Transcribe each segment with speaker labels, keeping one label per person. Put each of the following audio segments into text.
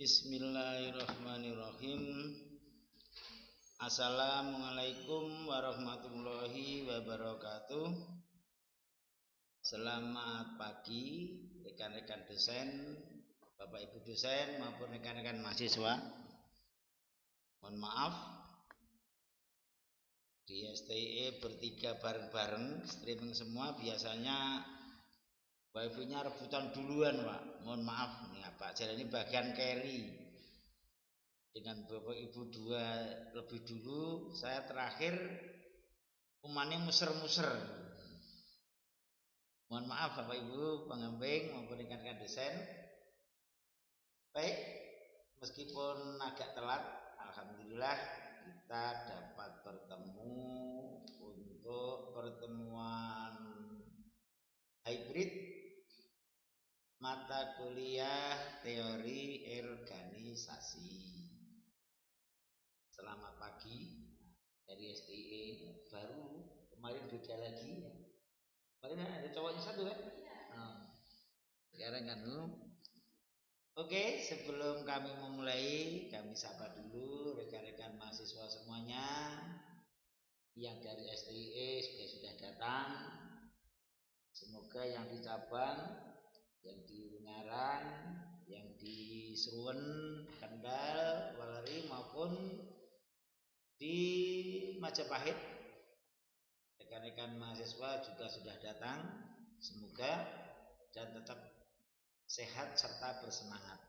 Speaker 1: Bismillahirrahmanirrahim. Assalamualaikum warahmatullahi wabarakatuh. Selamat pagi rekan-rekan dosen, Bapak Ibu dosen maupun rekan-rekan mahasiswa. Mohon maaf di STIE bertiga bareng-bareng streaming semua, biasanya wifi-nya rebutan duluan, Pak. Mohon maaf nih, Pak. Jadi ini bagian carry. Dengan Bapak Ibu dua lebih dulu, saya terakhir umane muser-muser. Mohon maaf Bapak Ibu pendamping maupun rekan-rekan dosen. Baik, meskipun agak telat, alhamdulillah kita dapat bertemu untuk pertemuan hybrid mata kuliah teori organisasi. Selamat pagi dari STIE baru, kemarin beda lagi ya. Kemarin ada cowoknya satu kan? Sekarang kan Oke, sebelum kami memulai, kami sapa dulu rekan-rekan mahasiswa semuanya yang dari STIE sudah datang. Semoga yang di cabang, yang di Ungaran, yang di Seruen, Kendal, Waleri maupun di Majapahit, rekan-rekan mahasiswa juga sudah datang. Semoga dan tetap sehat serta bersemangat.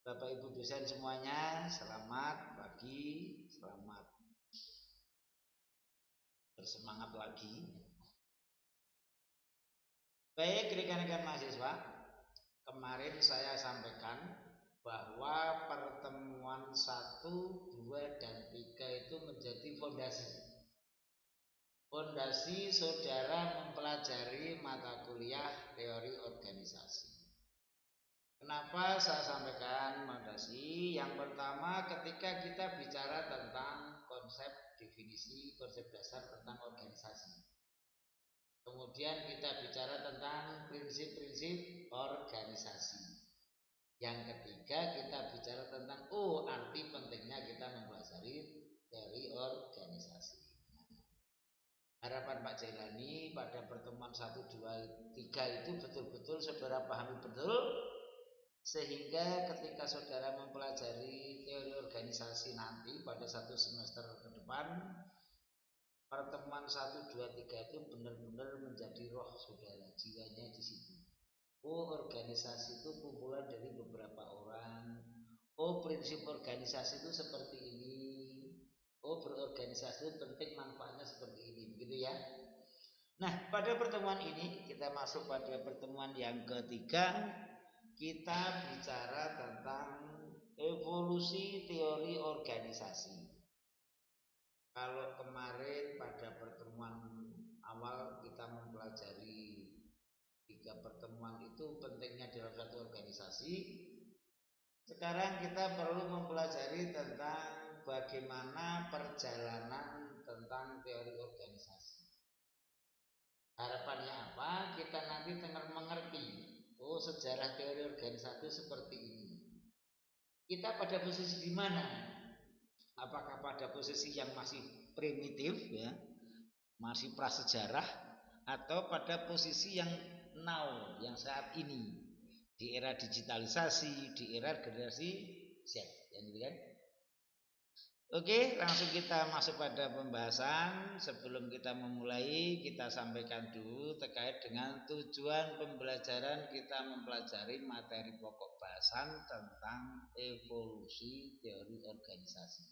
Speaker 1: Bapak Ibu dosen semuanya, selamat pagi, selamat bersemangat lagi. Baik rekan-rekan mahasiswa, kemarin saya sampaikan bahwa pertemuan 1, 2, dan 3 itu menjadi fondasi. Fondasi saudara mempelajari mata kuliah teori organisasi. Kenapa saya sampaikan fondasi? Yang pertama, ketika kita bicara tentang konsep definisi, konsep dasar tentang organisasi. Kemudian kita bicara tentang prinsip-prinsip organisasi. Yang ketiga, kita bicara tentang arti pentingnya kita mempelajari teori organisasi. Harapan Pak Jailani pada pertemuan 1, 2, 3 itu betul-betul saudara pahami betul, sehingga ketika saudara mempelajari teori organisasi nanti pada 1 semester ke depan, pertemuan 1, 2, 3 itu benar-benar menjadi roh saudara, jiwanya di situ. Organisasi itu kumpulan dari beberapa orang. Prinsip organisasi itu seperti ini. Berorganisasi itu penting, manfaatnya seperti ini, begitu ya. Nah, pada pertemuan ini kita masuk pada pertemuan yang ketiga. Kita bicara tentang evolusi teori organisasi. Kalau kemarin pada pertemuan awal kita mempelajari 3 pertemuan itu pentingnya dalam satu organisasi. Sekarang kita perlu mempelajari tentang bagaimana perjalanan tentang teori organisasi. Harapannya apa? Kita nanti mengerti sejarah teori organisasi seperti ini. Kita pada posisi di mana? Apakah pada posisi yang masih primitif ya, masih prasejarah, atau pada posisi yang now, yang saat ini, di era digitalisasi, di era generasi Z, yang gitu kan? Oke, langsung kita masuk pada pembahasan. Sebelum kita memulai, kita sampaikan dulu terkait dengan tujuan pembelajaran. Kita mempelajari materi pokok bahasan tentang evolusi teori organisasi,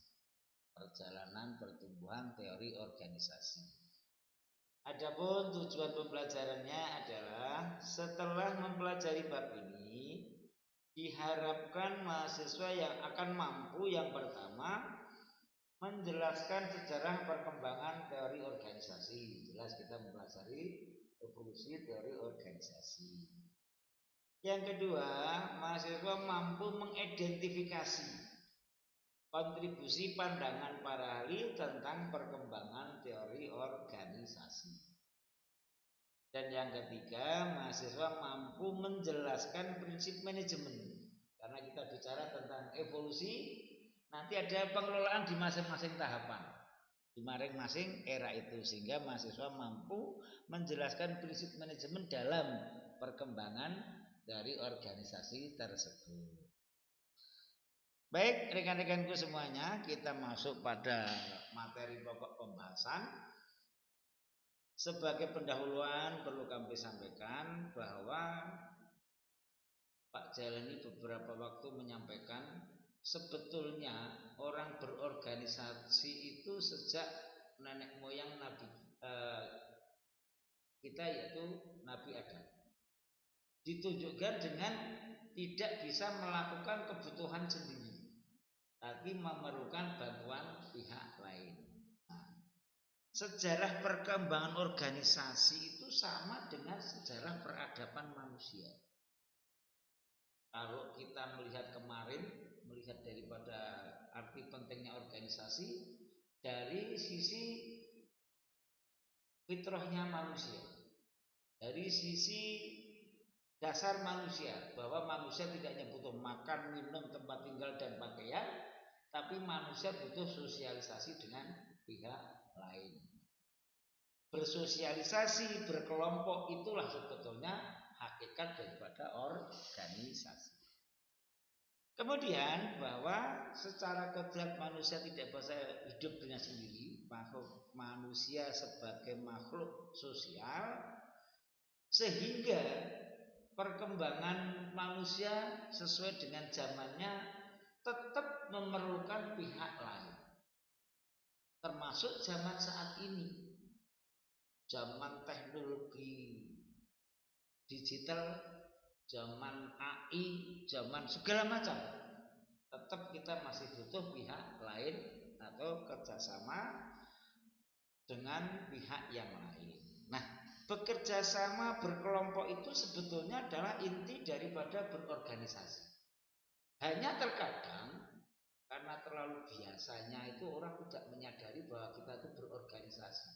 Speaker 1: perjalanan pertumbuhan teori organisasi. Adapun tujuan pembelajarannya adalah setelah mempelajari bab ini, diharapkan mahasiswa yang akan mampu yang pertama menjelaskan sejarah perkembangan teori organisasi. Jelas kita mempelajari evolusi teori organisasi. Yang kedua, mahasiswa mampu mengidentifikasi kontribusi pandangan para ahli tentang perkembangan teori organisasi. Dan yang ketiga, mahasiswa mampu menjelaskan prinsip manajemen. Karena kita bicara tentang evolusi, nanti ada pengelolaan di masing-masing tahapan, di masing-masing era itu, sehingga mahasiswa mampu menjelaskan prinsip manajemen dalam perkembangan dari organisasi tersebut. Baik, rekan-rekanku semuanya, kita masuk pada materi pokok pembahasan. Sebagai pendahuluan perlu kami sampaikan bahwa Pak Jalani beberapa waktu menyampaikan sebetulnya orang berorganisasi itu sejak nenek moyang Nabi kita, yaitu Nabi Adam, ditunjukkan dengan tidak bisa melakukan kebutuhan sendiri, tapi memerlukan bantuan pihak lain. Sejarah perkembangan organisasi itu sama dengan sejarah peradaban manusia. Kalau kita melihat kemarin, melihat daripada arti pentingnya organisasi dari sisi fitrahnya manusia, dari sisi dasar manusia, bahwa manusia tidak hanya butuh makan, minum, tempat tinggal dan pakaian, tapi manusia butuh sosialisasi dengan pihak lain. Bersosialisasi, berkelompok, itulah sebetulnya hakikat daripada organisasi. Kemudian bahwa secara kodrat manusia tidak bisa hidup dengan sendiri, makhluk manusia sebagai makhluk sosial, sehingga perkembangan manusia sesuai dengan zamannya tetap memerlukan pihak lain, termasuk zaman saat ini, zaman teknologi digital, zaman AI, zaman segala macam, tetap kita masih butuh pihak lain atau kerjasama dengan pihak yang lain. Nah, bekerja sama berkelompok itu sebetulnya adalah inti daripada berorganisasi. Hanya terkadang karena terlalu biasanya itu orang tidak menyadari bahwa kita itu berorganisasi.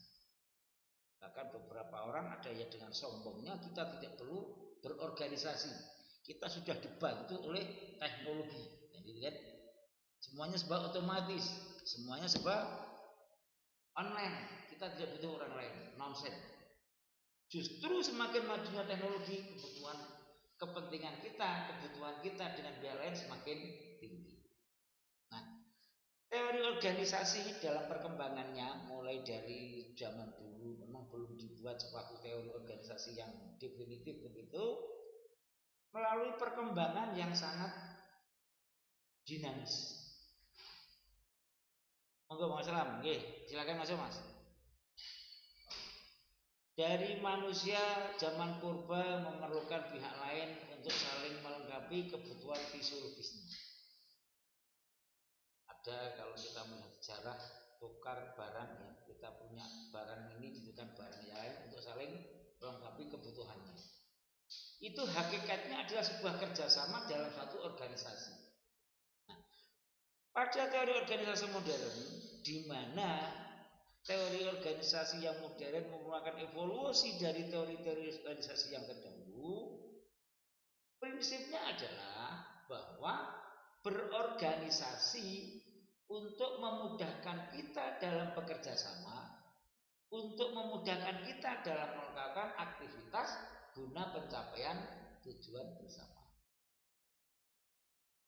Speaker 1: Bahkan beberapa orang ada yang dengan sombongnya kita tidak perlu berorganisasi, kita sudah dibantu oleh teknologi. Jadi kan semuanya serba otomatis, semuanya serba online, kita tidak butuh orang lain. Nonsense. Justru semakin majunya teknologi, kepentingan kita, kebutuhan kita dengan pihak lain semakin tinggi. Nah, teori organisasi dalam perkembangannya mulai dari zaman dulu memang belum dibuat suatu teori organisasi yang definitif begitu, melalui perkembangan yang sangat dinamis. Monggo Mas Ram, silakan masuk Mas. Dari manusia zaman purba memerlukan pihak lain untuk saling melengkapi kebutuhan fisiologisnya. Ada, kalau kita melihat sejarah, tukar barang, ya, kita punya barang ini ditukar barang yang lain untuk saling melengkapi kebutuhannya. Itu hakikatnya adalah sebuah kerjasama dalam satu organisasi. Nah, pada teori organisasi modern, di mana teori organisasi yang modern merupakan evolusi dari teori-teori organisasi yang terdahulu, prinsipnya adalah bahwa berorganisasi untuk memudahkan kita dalam bekerja sama, untuk memudahkan kita dalam melakukan aktivitas guna pencapaian tujuan bersama.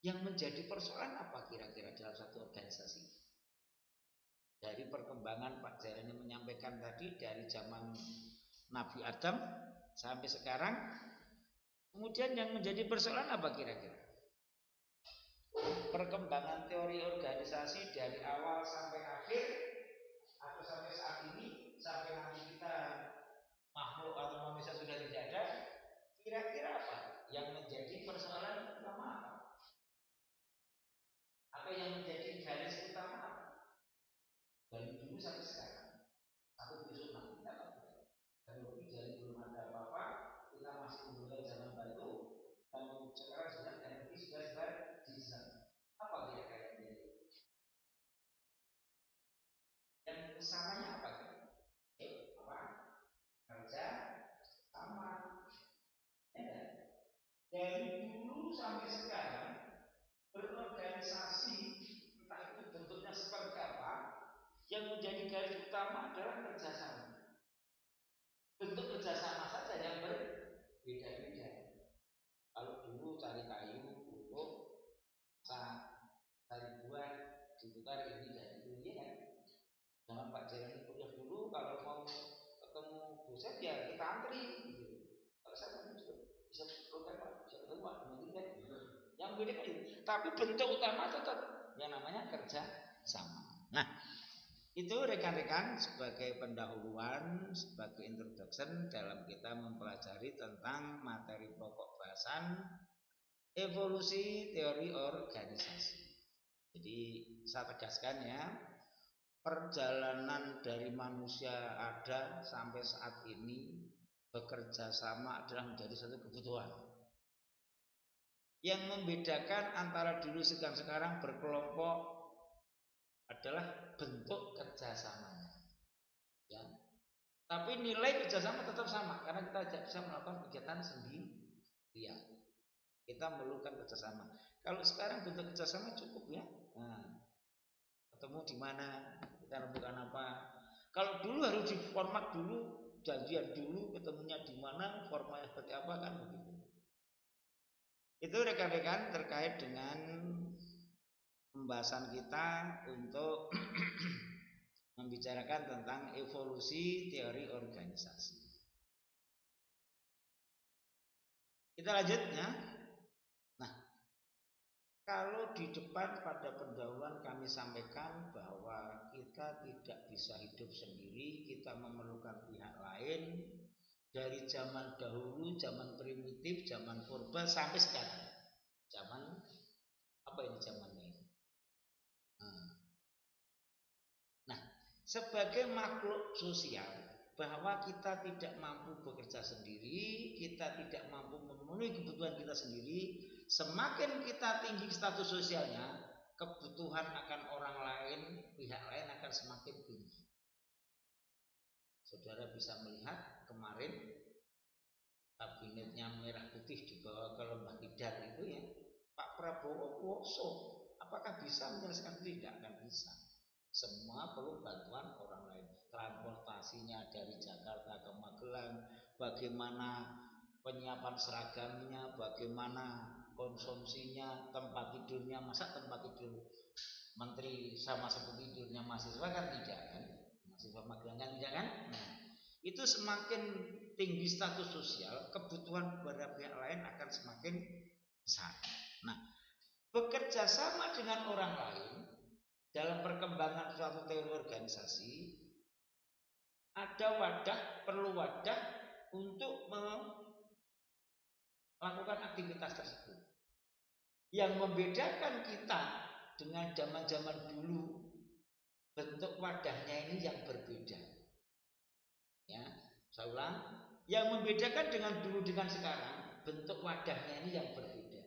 Speaker 1: Yang menjadi persoalan apa kira-kira dalam satu organisasi? Dari perkembangan Pak Jarani menyampaikan tadi, dari zaman Nabi Adam sampai sekarang, kemudian yang menjadi persoalan apa kira-kira? Perkembangan teori organisasi dari awal sampai akhir, atau sampai saat ini, sampai nanti kita makhluk atau manusia sudah tidak ada, kira-kira apa yang menjadi persoalan utama? Apa yang menjadi garis utama apa? Dari dulu sampai sekarang, sampai besok nanti kita lakukan. Teknologi jadi belum ada apa-apa, kita masih memulai zaman batu, dan sekarang sudah teknologi sudah digital. Apa kira-kira yang menjadi? Yang usamanya apa? Apa? Kerja sampai sekarang berorganisasi, entah itu bentuknya seperti apa, yang menjadi garis utama adalah kerjasama. Bentuk kerjasama saja yang berbeda-beda. Kalau dulu cari kayu untuk cari buah, diputar ini dan itu, ya kan? Zaman Pak Jalani kuliah dulu, kalau mau ketemu dosen ya kita antri gitu. Kalau saya kan bisa program Pak, bisa ketemu Pak, nanti kan yang beda kan itu. Tapi bentuk utama tetap yang namanya kerja sama. Nah, itu rekan-rekan sebagai pendahuluan, sebagai introduction dalam kita mempelajari tentang materi pokok bahasan evolusi teori organisasi. Jadi saya tegaskan ya, perjalanan dari manusia ada sampai saat ini bekerja sama adalah menjadi satu kebutuhan. Yang membedakan antara dulu sekarang berkelompok adalah bentuk kerjasamanya. Ya. Tapi nilai kerjasama tetap sama karena kita tidak bisa melakukan kegiatan sendirian. Kita memerlukan kerjasama. Kalau sekarang bentuk kerjasama cukup ya. Nah, ketemu di mana, kita lakukan apa. Kalau dulu harus diformat dulu, janjian dulu, ketemunya di mana, formatnya seperti apa kan begitu. Itu rekan-rekan terkait dengan pembahasan kita untuk membicarakan tentang evolusi teori organisasi. Kita lanjut ya. Nah, kalau di depan pada pendahuluan kami sampaikan bahwa kita tidak bisa hidup sendiri, kita memerlukan pihak lain dari zaman dahulu, zaman primitif, zaman purba sampai sekarang. Zaman apa ini zamannya ini? Nah, sebagai makhluk sosial, bahwa kita tidak mampu bekerja sendiri, kita tidak mampu memenuhi kebutuhan kita sendiri, semakin kita tinggi status sosialnya, kebutuhan akan orang lain, pihak lain akan semakin tinggi. Saudara bisa melihat kemarin kabinetnya merah putih dibawa ke Lembah Tidar itu ya, Pak Prabowo woso, apakah bisa menyelesaikan sendiri? Tidak akan bisa. Semua perlu bantuan orang lain. Transportasinya dari Jakarta ke Magelang, bagaimana penyiapan seragamnya, bagaimana konsumsinya, tempat tidurnya, masa tempat tidur menteri sama seperti tidurnya mahasiswa kan tidak kan? Mahasiswa Magelang kan tidak kan? Nah, itu semakin tinggi status sosial, kebutuhan kepada pihak lain akan semakin besar. Nah, bekerja sama dengan orang lain dalam perkembangan suatu teori organisasi ada wadah, perlu wadah untuk melakukan aktivitas tersebut. Yang membedakan kita dengan zaman-zaman dulu, bentuk wadahnya ini yang berbeda. Ya, saya ulang, yang membedakan dengan dulu dengan sekarang, bentuk wadahnya ini yang berbeda.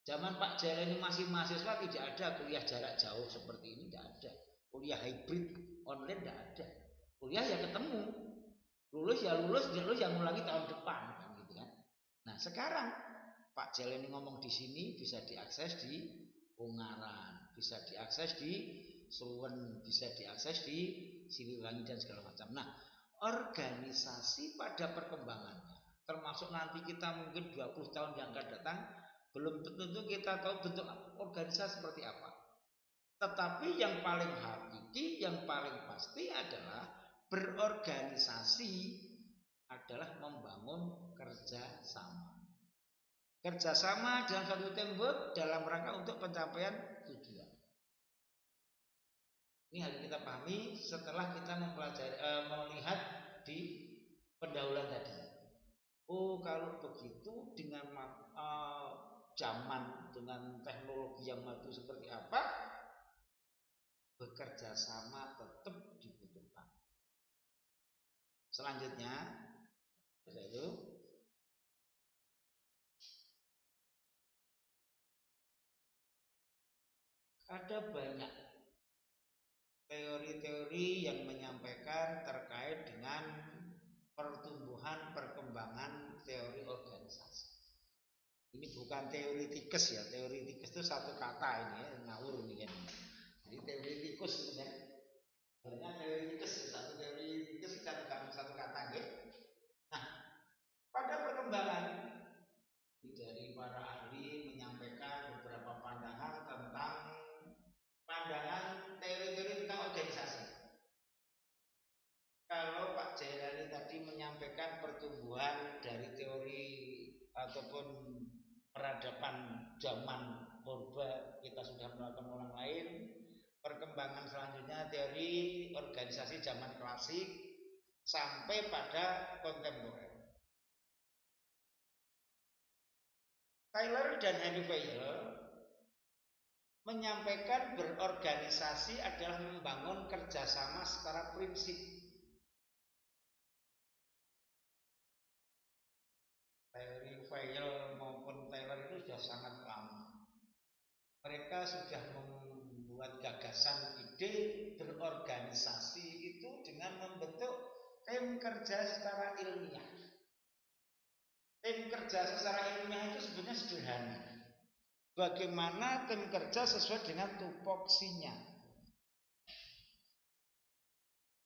Speaker 1: Zaman Pak Jalani masih mahasiswa tidak ada kuliah jarak jauh seperti ini, tidak ada. Kuliah hybrid online tidak ada. Kuliah ya ketemu, lulus ya lulus yang ulangi tahun depan kan gitu kan. Nah sekarang Pak Jalani ngomong di sini bisa diakses di Ungaran, bisa diakses di Suwen, bisa diakses di Siliwangi dan segala macam. Nah organisasi pada perkembangannya, termasuk nanti kita mungkin 20 tahun yang akan datang, belum tentu kita tahu bentuk organisasi seperti apa. Tetapi yang paling hakiki, yang paling pasti adalah berorganisasi adalah membangun kerjasama. Kerjasama dalam satu tembok dalam rangka untuk pencapaian tujuan. Ini harus kita pahami setelah kita mempelajari, melihat di pendahuluan tadi. Oh, kalau begitu dengan zaman dengan teknologi yang maju seperti apa, bekerja sama tetap dibutuhkan. Selanjutnya, yaitu ada banyak teori-teori yang menyampaikan terkait dengan pertumbuhan perkembangan teori organisasi. Ini bukan teoritikus ya, teoritikus itu satu kata ini ya, ngawur ini kan. Jadi teoritikus itu kan. Sebenarnya teoritikus satu teoritikus satu kata gitu. Nah, pada perkembangan dari para ahli menyampaikan beberapa pandangan tentang pandangan teori-teori tentang organisasi. Kalau Pak Jailani tadi menyampaikan pertumbuhan dari teori ataupun peradaban zaman purba, kita sudah melakukan orang lain. Perkembangan selanjutnya teori organisasi zaman klasik sampai pada kontemporer. Taylor dan Henry Fayol menyampaikan berorganisasi adalah membangun kerjasama secara prinsip. Henry Fayol maupun Taylor itu sudah sangat lama. Mereka sudah membuat gagasan ide berorganisasi itu dengan membentuk tim kerja secara ilmiah. Tim kerja secara ilmiah itu sebenarnya sederhana. Bagaimana tim kerja sesuai dengan tupoksinya.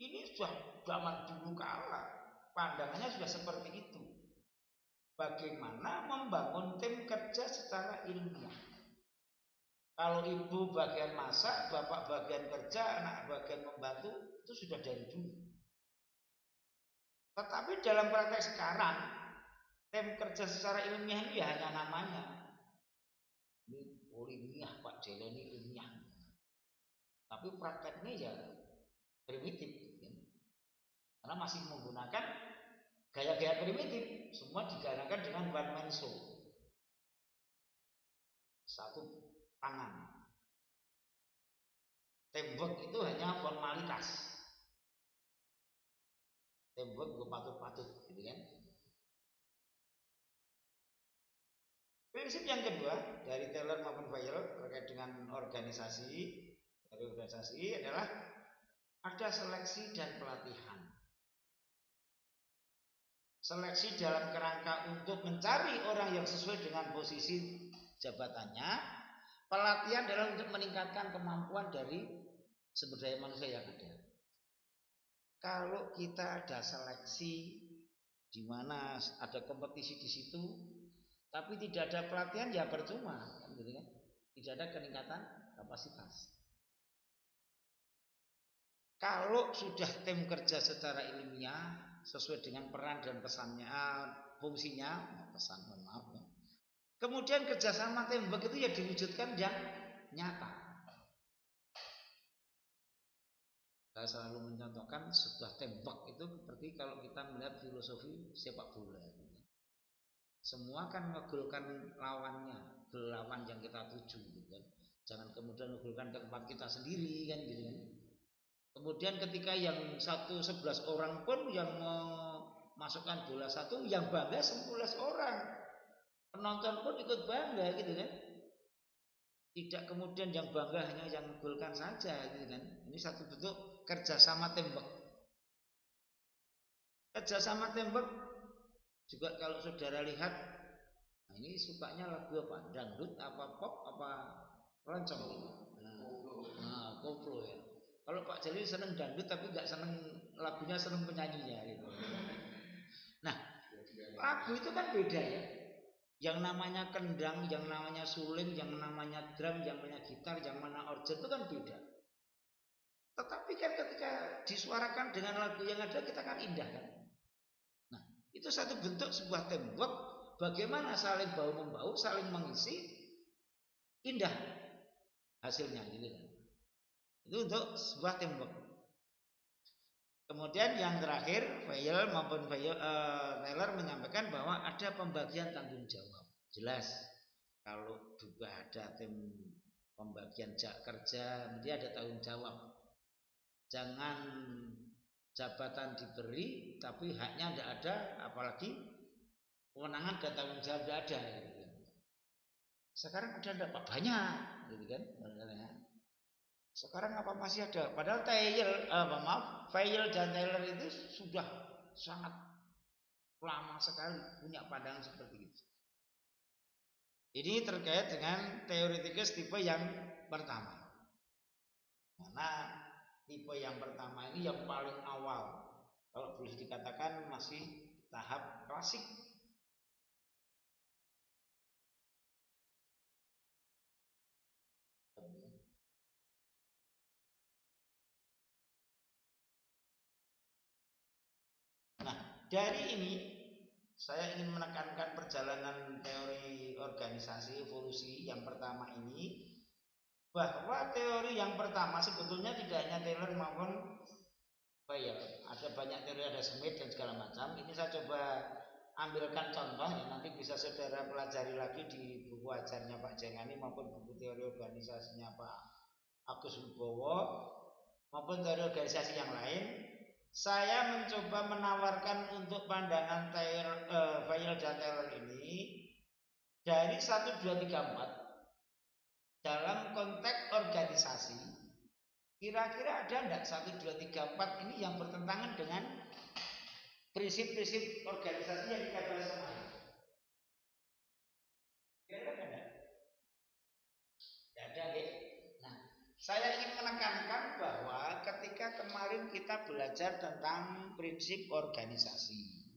Speaker 1: Ini sudah zaman dulu kala. Pandangannya sudah seperti itu. Bagaimana membangun tim kerja secara ilmiah. Kalau ibu bagian masak, bapak bagian kerja, anak bagian membantu, itu sudah dari dulu. Tetapi dalam praktek sekarang, tim kerja secara ilmiah ini ya hanya namanya. Ini ilmiah, Pak Jailani ilmiah. Tapi prakteknya ya primitif. Karena masih menggunakan gaya-gaya primitif. Semua digalakan dengan one man show. Satu tangan. Teamwork itu hanya formalitas. Teamwork gue patut-patut gitu kan. Prinsip yang kedua dari Taylor maupun Fayol terkait dengan organisasi adalah ada seleksi dan pelatihan. Seleksi dalam kerangka untuk mencari orang yang sesuai dengan posisi jabatannya. Pelatihan adalah untuk meningkatkan kemampuan dari sumber daya manusia yang ada. Kalau kita ada seleksi di mana ada kompetisi di situ, tapi tidak ada pelatihan ya percuma, kan gitu kan? Tidak ada peningkatan kapasitas. Kalau sudah tim kerja secara ilmiah sesuai dengan peran dan pesannya, fungsinya, pesan maaf. Kemudian kerjasama teamwork itu ya diwujudkan yang nyata. Saya selalu mencontohkan sebuah teamwork itu seperti kalau kita melihat filosofi sepak bola. Semua kan ngegolkan lawannya, lawan yang kita tuju, gitu kan. Jangan kemudian ngegolkan ke tempat kita sendiri kan, gitu kan. Kemudian ketika yang 11 orang pun yang memasukkan bola satu, yang bangga 11 orang. Penonton pun ikut bangga gitu kan. Tidak kemudian yang bangga hanya yang menggolkan saja gitu kan. Ini satu bentuk kerjasama tembak. Kerjasama tembak juga kalau saudara lihat, nah ini sukanya lagu apa? Dangdut apa pop apa keroncong gitu. Nah, koplo ya. Kalau Pak Jalil seneng dangdut tapi nggak seneng lagunya, seneng penyanyinya gitu. Nah, lagu itu kan beda ya. Yang namanya kendang, yang namanya suling, yang namanya drum, yang namanya gitar, yang mana organ itu kan beda. Tetapi kan ketika disuarakan dengan lagu yang ada, kita kan indah kan. Nah, itu satu bentuk sebuah teamwork. Bagaimana saling bahu membahu, saling mengisi, indah hasilnya gitu kan. Itu untuk sebuah teamwork. Kemudian yang terakhir, Fayol maupun Taylor menyampaikan bahwa ada pembagian tanggung jawab. Jelas, kalau juga ada tim pembagian kerja, dia ada tanggung jawab. Jangan jabatan diberi, tapi haknya tidak ada, apalagi kewenangan dan tanggung jawab tidak ada. Gitu. Sekarang ada tidak banyak, gitu kan? Sekarang apa masih ada? Padahal Fayol dan Taylor itu sudah sangat lama sekali punya pandangan seperti itu. Ini terkait dengan teoretikus tipe yang pertama. Karena tipe yang pertama ini yang paling awal. Kalau boleh dikatakan masih tahap klasik. Nah, dari ini saya ingin menekankan perjalanan teori organisasi evolusi yang pertama ini, bahwa teori yang pertama sebetulnya tidak hanya Taylor maupun Bayes, ada banyak teori, ada Smith dan segala macam. Ini saya coba ambilkan contoh ya, nanti bisa saudara pelajari lagi di buku ajarnya Pak Jengani maupun buku teori organisasinya Pak Agus Wibowo maupun teori organisasi yang lain. Saya mencoba menawarkan untuk pandangan Bayes dan Taylor ini dari 1, 2, 3, 4 dalam konteks organisasi. Kira-kira ada enggak 1, 2, 3, 4 ini yang bertentangan dengan prinsip-prinsip organisasi yang kita bahas kemarin? Kira-kira ada enggak? Tidak ada, ya? Nah, saya ingin menekankan bahwa ketika kemarin kita belajar tentang prinsip organisasi,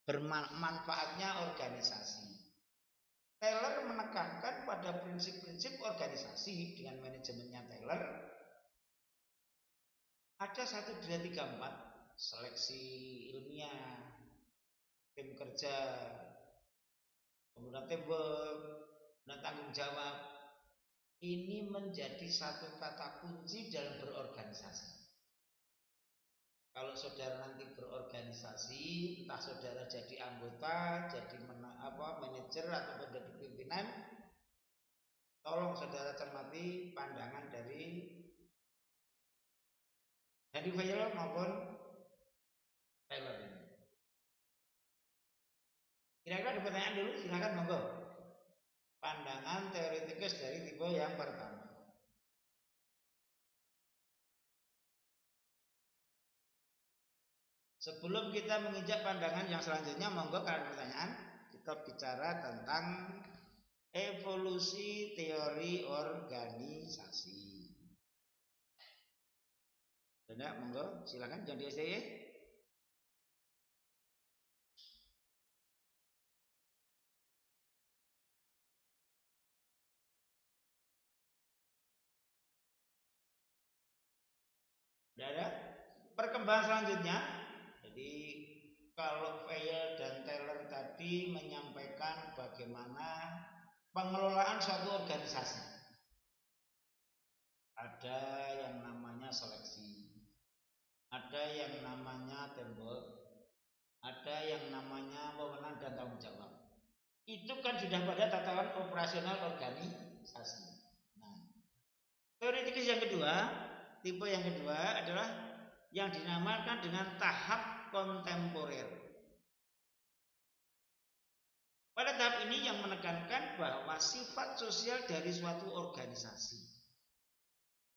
Speaker 1: bermanfaatnya organisasi, Taylor menekankan pada prinsip-prinsip organisasi dengan manajemennya Taylor. Ada 1, 2, 3, 4 seleksi ilmiah, tim kerja, kemudian teamwork, dan tanggung jawab. Ini menjadi satu kata kunci dalam berorganisasi. Kalau saudara nanti berorganisasi, entah saudara jadi anggota, jadi manajer ataupun jadi pimpinan, tolong saudara cermati pandangan dari Henry Fayol maupun Taylor ini. Kira-kira ada pertanyaan dulu, silakan monggo. Pandangan teoretikus dari tipe yang pertama. Sebelum kita menginjak pandangan yang selanjutnya, monggo kalau ada pertanyaan, kita bicara tentang evolusi teori organisasi. Ada, monggo, silakan jangan di STY. Ada perkembangan selanjutnya. Jadi kalau Fayol dan Taylor tadi menyampaikan bagaimana pengelolaan suatu organisasi, ada yang namanya seleksi, ada yang namanya teamwork, ada yang namanya wewenang dan tanggung jawab. Itu kan sudah pada tataran operasional organisasi. Nah, teoritis yang kedua, tipe yang kedua adalah yang dinamakan dengan tahap kontemporer. Pada tahap ini yang menekankan bahwa sifat sosial dari suatu organisasi,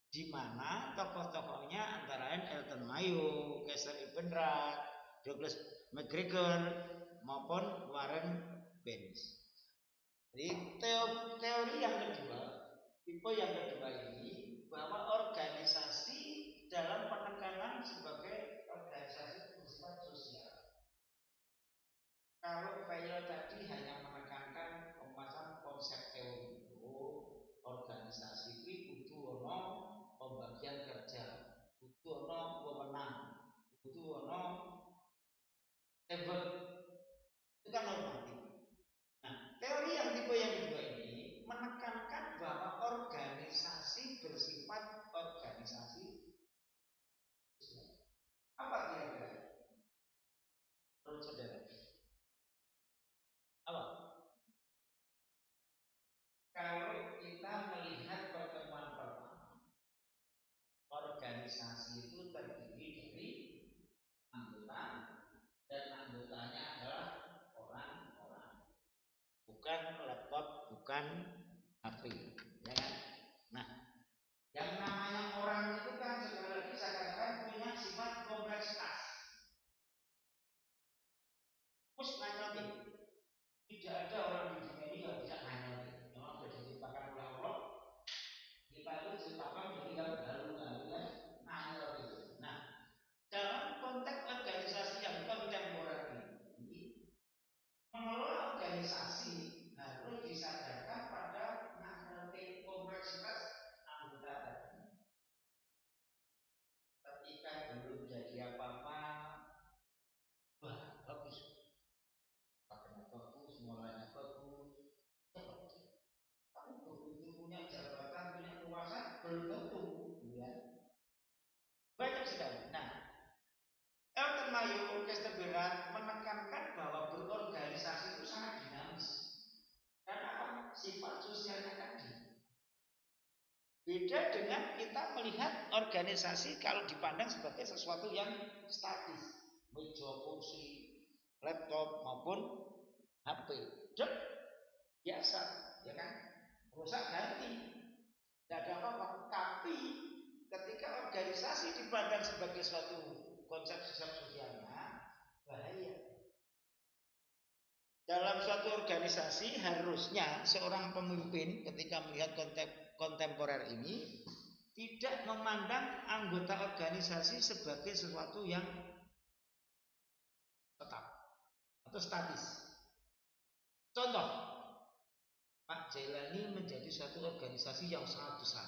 Speaker 1: di mana tokoh-tokohnya antara lain Elton Mayo, Kaiser Ebenrath, Douglas MacGregor maupun Warren Bennis. Jadi teori yang kedua, tipe yang kedua ini, bahwa organisasi dalam penekanan sebagai organisasi bersifat sosial. Kalau Fayol tadi hanya menekankan pembahasan konsep teori itu, organisasi itu butuh ono pembagian kerja, butuh ono wewenang, butuh ono effort, itu kan normatif. Nah, teori yang tipe yang kedua ini menekankan bahwa organisasi bersifat organisasi. Apa kira-kira? Menurut saudara? Apa? Kalau kita melihat pertemuan pertama, organisasi itu terdiri dari anggota dan anggotanya adalah orang-orang, bukan laptop, bukan HP, ya kan? Nah, yang namanya orang itu kan sekali lagi saya katakan punya sifat kompleksitas. Terus nganyoti, tidak ada orang di dunia ini yang bisa nganyoti. Mayu, Orkestra Berat menekankan bahwa berorganisasi itu sangat dinamis. Karena apa? Sifat sosialnya tadi. Beda dengan kita melihat organisasi kalau dipandang sebagai sesuatu yang statis, meja, kursi, laptop maupun HP. Biasa, ya kan? Rusak ganti. Tidak ada apa-apa. Tapi ketika organisasi dipandang sebagai suatu konsep sosialnya, bahaya. Dalam suatu organisasi harusnya seorang pemimpin ketika melihat kontemporer ini tidak memandang anggota organisasi sebagai sesuatu yang tetap atau statis. Contoh, Pak Jailani menjadi suatu organisasi yang sangat besar.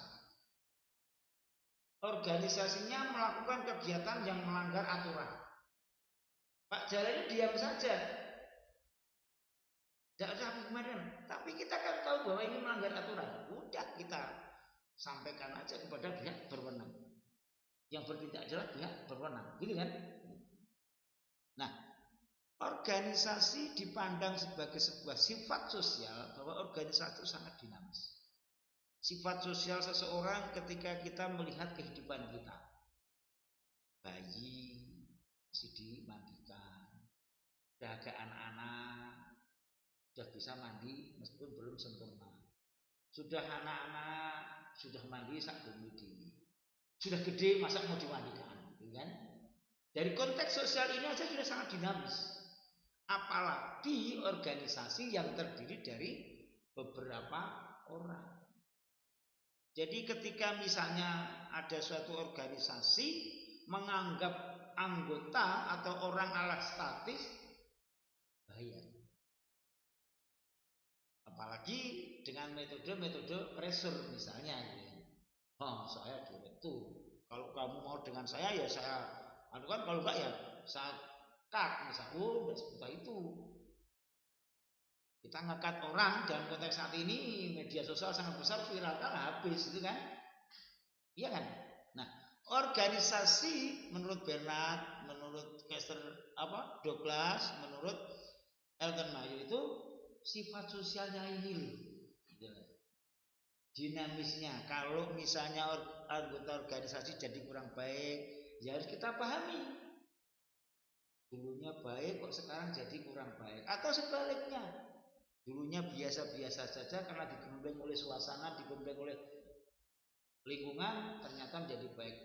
Speaker 1: Organisasinya melakukan kegiatan yang melanggar aturan. Pak Jailani diam saja. Tidak ada kemarin. Tapi kita kan tahu bahwa ini melanggar aturan. Udah kita sampaikan aja kepada pihak berwenang. Yang bertindak adalah pihak berwenang. Gitu kan? Nah, organisasi dipandang sebagai sebuah sifat sosial bahwa organisasi itu sangat dinamis. Sifat sosial seseorang ketika kita melihat kehidupan kita. Bayi masih dimandikan, sudah ada anak-anak, sudah bisa mandi meskipun belum sempurna. Sudah anak-anak, sudah mandi sak bumi. Sudah gede masa mau dimandikan, kan? Dari konteks sosial ini aja sudah sangat dinamis. Apalagi organisasi yang terdiri dari beberapa orang. Jadi ketika misalnya ada suatu organisasi menganggap anggota atau orang alat statis, bahaya. Apalagi dengan metode-metode pressure misalnya. Oh, saya direktur. Kalau kamu mau dengan saya ya saya anukan, kalau enggak ya saya cut misalnya. Oh, udah seperti itu. Kita ngekat orang dalam konteks saat ini media sosial sangat besar, viral kan habis itu kan? Iya kan? Nah, organisasi menurut Bernard, menurut Douglas, menurut Elton Mayu itu sifat sosialnya ini dinamisnya. Kalau misalnya anggota organisasi jadi kurang baik, ya harus kita pahami. Dulunya baik kok sekarang jadi kurang baik, atau sebaliknya. Dulunya biasa-biasa saja karena digembleng oleh suasana, digembleng oleh lingkungan, ternyata menjadi baik.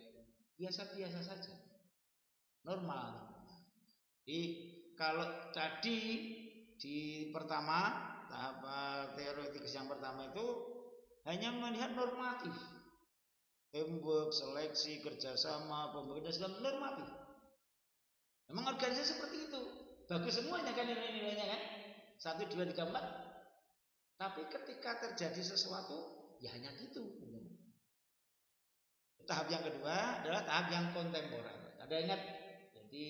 Speaker 1: Biasa-biasa saja. Normal. Jadi kalau tadi di pertama, tahap teoretis yang pertama itu hanya melihat normatif. Teamwork, seleksi, kerjasama, pembagian segala normatif. Memang organisasi seperti itu. Bagus semuanya kan nilai-nilainya kan? 1, 2, 3, 4. Tapi ketika terjadi sesuatu, ya hanya gitu. Tahap yang kedua adalah tahap yang kontemporer. Ada ingat? Jadi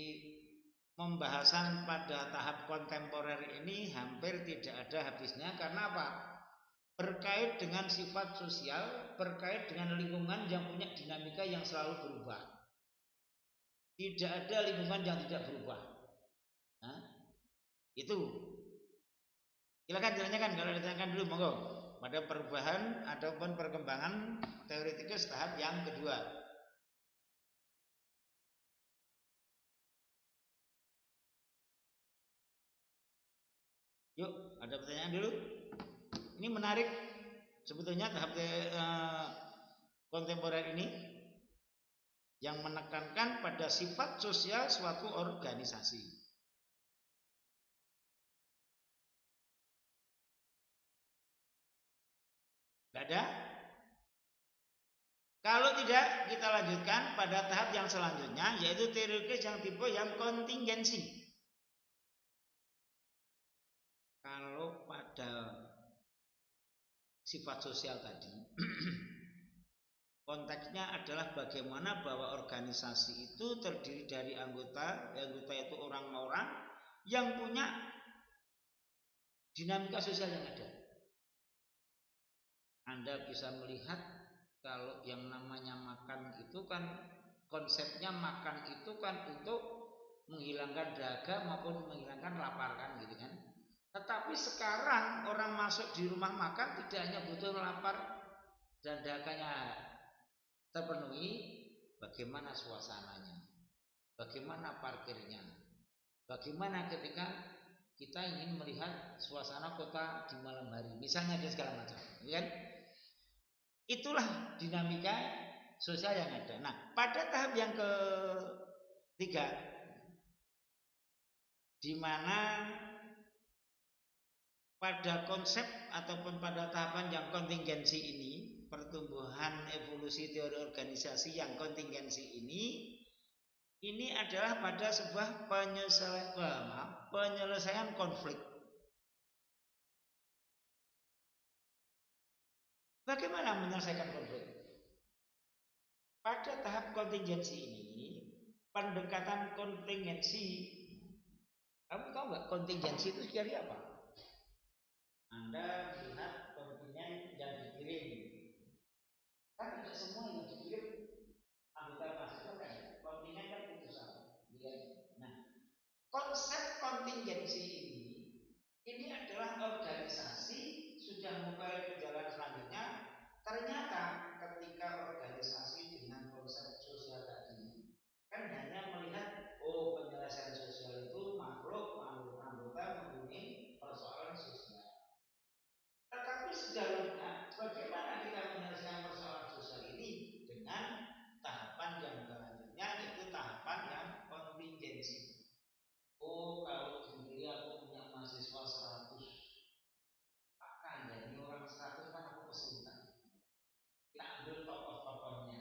Speaker 1: pembahasan pada tahap kontemporer ini hampir tidak ada habisnya. Karena apa? Berkait dengan sifat sosial, berkait dengan lingkungan yang punya dinamika yang selalu berubah. Tidak ada lingkungan yang tidak berubah. Nah, itu. Silakan ditanyakan, kalau ditanyakan dulu monggo. Pada perubahan ataupun perkembangan teoretikus tahap yang kedua. Yuk, ada pertanyaan dulu. Ini menarik sebetulnya tahap kontemporer ini yang menekankan pada sifat sosial suatu organisasi. Tidak ada? Kalau tidak, kita lanjutkan pada tahap yang selanjutnya, yaitu teoritis yang tipe yang kontingensi. Kalau pada sifat sosial tadi, konteksnya adalah bagaimana bahwa organisasi itu terdiri dari anggota itu orang-orang yang punya dinamika sosial yang ada. Anda bisa melihat kalau yang namanya makan itu kan konsepnya makan itu kan untuk menghilangkan dahaga maupun menghilangkan lapar kan gitu kan. Tetapi sekarang orang masuk di rumah makan tidak hanya butuh lapar dan dahaganya terpenuhi, bagaimana suasananya, bagaimana parkirnya, bagaimana ketika kita ingin melihat suasana kota di malam hari, misalnya dan segala macam, kan? Itulah dinamika sosial yang ada. Nah, pada tahap yang ketiga, di mana pada konsep ataupun pada tahapan yang kontingensi ini, pertumbuhan evolusi teori organisasi yang kontingensi ini adalah pada sebuah penyelesaian konflik. Bagaimana menyelesaikan konflik? Pada tahap kontingensi ini, pendekatan kontingensi, kamu tahu nggak kontingensi itu seperti apa? Anda melihat kontingen yang dikirim, kan tidak semua yang dikirim anggota mahasiswa kan, kontingen kan putusan. Nah, konsep kontingensi ini adalah organisasi sudah mulai berjalan selanjutnya. Ternyata ketika organisasi dengan konsep sosial tadi kan hanya melihat penyelesaian sosial itu makhluk anggota mempunyai persoalan sosial. Tetapi sedalamnya bagaimana kita menyelesaikan persoalan sosial ini dengan tahapan yang selanjutnya, yaitu tahapan yang kontingensi. Kalau sendiri aku punya mahasiswa 100, akan dari orang 100 kan aku kesulitan. Kita ambil tokoh-tokohnya.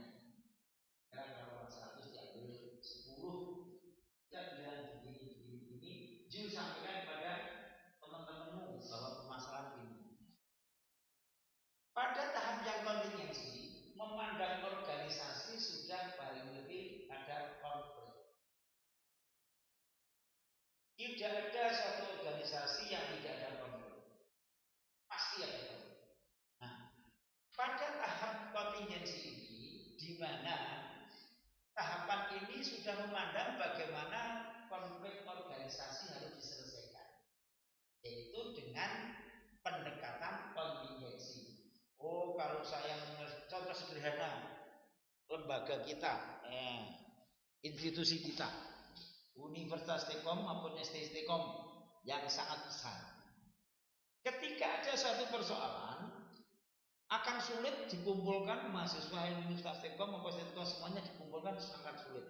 Speaker 1: Karena kalau orang 100 diambil 10, kita bilang begini, jujur sampaikan kepada teman-temanmu bahwa permasalahan ini. Pada tahap yang kontingensi, memandang organisasi sudah paling lebih ada konflik. Tidak ada suatu organisasi yang tidak ada konflik. Pasti ada konflik. Nah, pada tahap kontingensi ini, di mana tahapan ini sudah memandang bagaimana konflik organisasi harus diselesaikan, yaitu dengan pendekatan kontingensi. Kalau saya contoh sederhana, lembaga kita, institusi kita, Universitas Tekom maupun STI Tekom yang sangat besar. Ketika ada suatu persoalan, akan sulit dikumpulkan mahasiswa Universitas Tekom maupun STI Tekom semuanya dikumpulkan sangat sulit,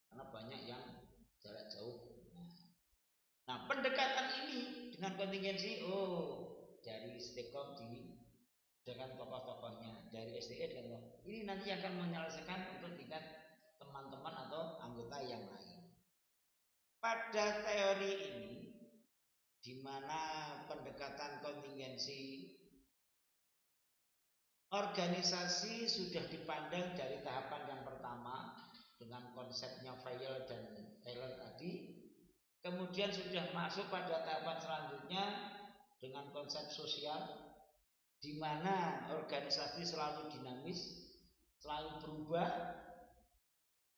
Speaker 1: karena banyak yang jarak jauh. Nah, pendekatan ini dengan kontingensi, dari Stekom dengan tokoh-tokohnya, dari STE dan ini nanti akan menyelesaikan untuk tingkat teman-teman atau anggota yang lain. Pada teori ini, di mana pendekatan kontingensi organisasi sudah dipandang dari tahapan yang pertama dengan konsepnya Fayol dan Taylor tadi, kemudian sudah masuk pada tahapan selanjutnya dengan konsep sosial, di mana organisasi selalu dinamis, selalu berubah.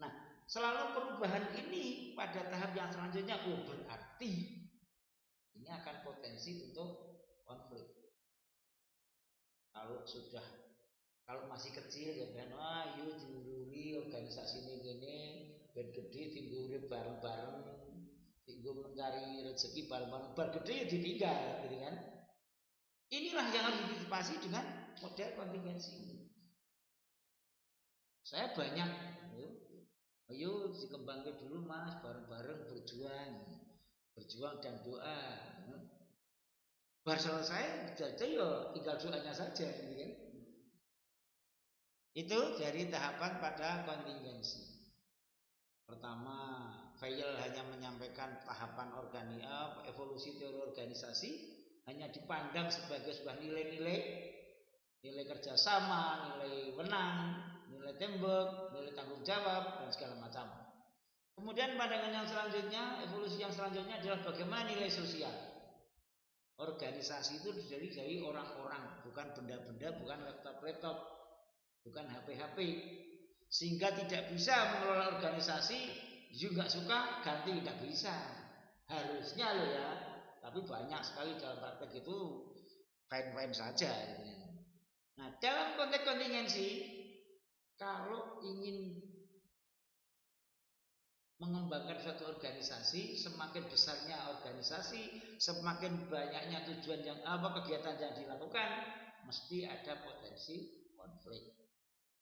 Speaker 1: Nah, selalu perubahan ini pada tahap yang selanjutnya, berarti ini akan potensi untuk konflik. Kalau masih kecil ya kan, yuk diururi organisasi ini ben gede diururi bareng-bareng, tinggal mencari rezeki bareng-bareng, bergede ya ditinggal, gitu kan? Inilah yang harus diantisipasi dengan model kontingensi ini. Saya banyak, ayo dikembangkan dulu mas, bareng-bareng berjuang dan doa. Bar selesai, jadi ya tinggal doanya saja, gitu kan? Itu dari tahapan pada kontingensi. Pertama, Fayol hanya menyampaikan tahapan evolusi teori organisasi, hanya dipandang sebagai sebuah nilai kerjasama, nilai wenang, nilai tembok, nilai tanggung jawab, dan segala macam. Kemudian pandangan yang selanjutnya, evolusi yang selanjutnya adalah bagaimana nilai sosial. Organisasi itu terdiri dari orang-orang, bukan benda-benda, bukan laptop, bukan HP-HP. Sehingga tidak bisa mengelola organisasi you nggak suka ganti, tidak bisa. Harusnya loh ya, tapi banyak sekali dalam praktek itu fine-fine saja. Nah, dalam konteks kontingensi, kalau ingin mengembangkan suatu organisasi, semakin besarnya organisasi, semakin banyaknya tujuan yang kegiatan yang dilakukan, mesti ada potensi konflik.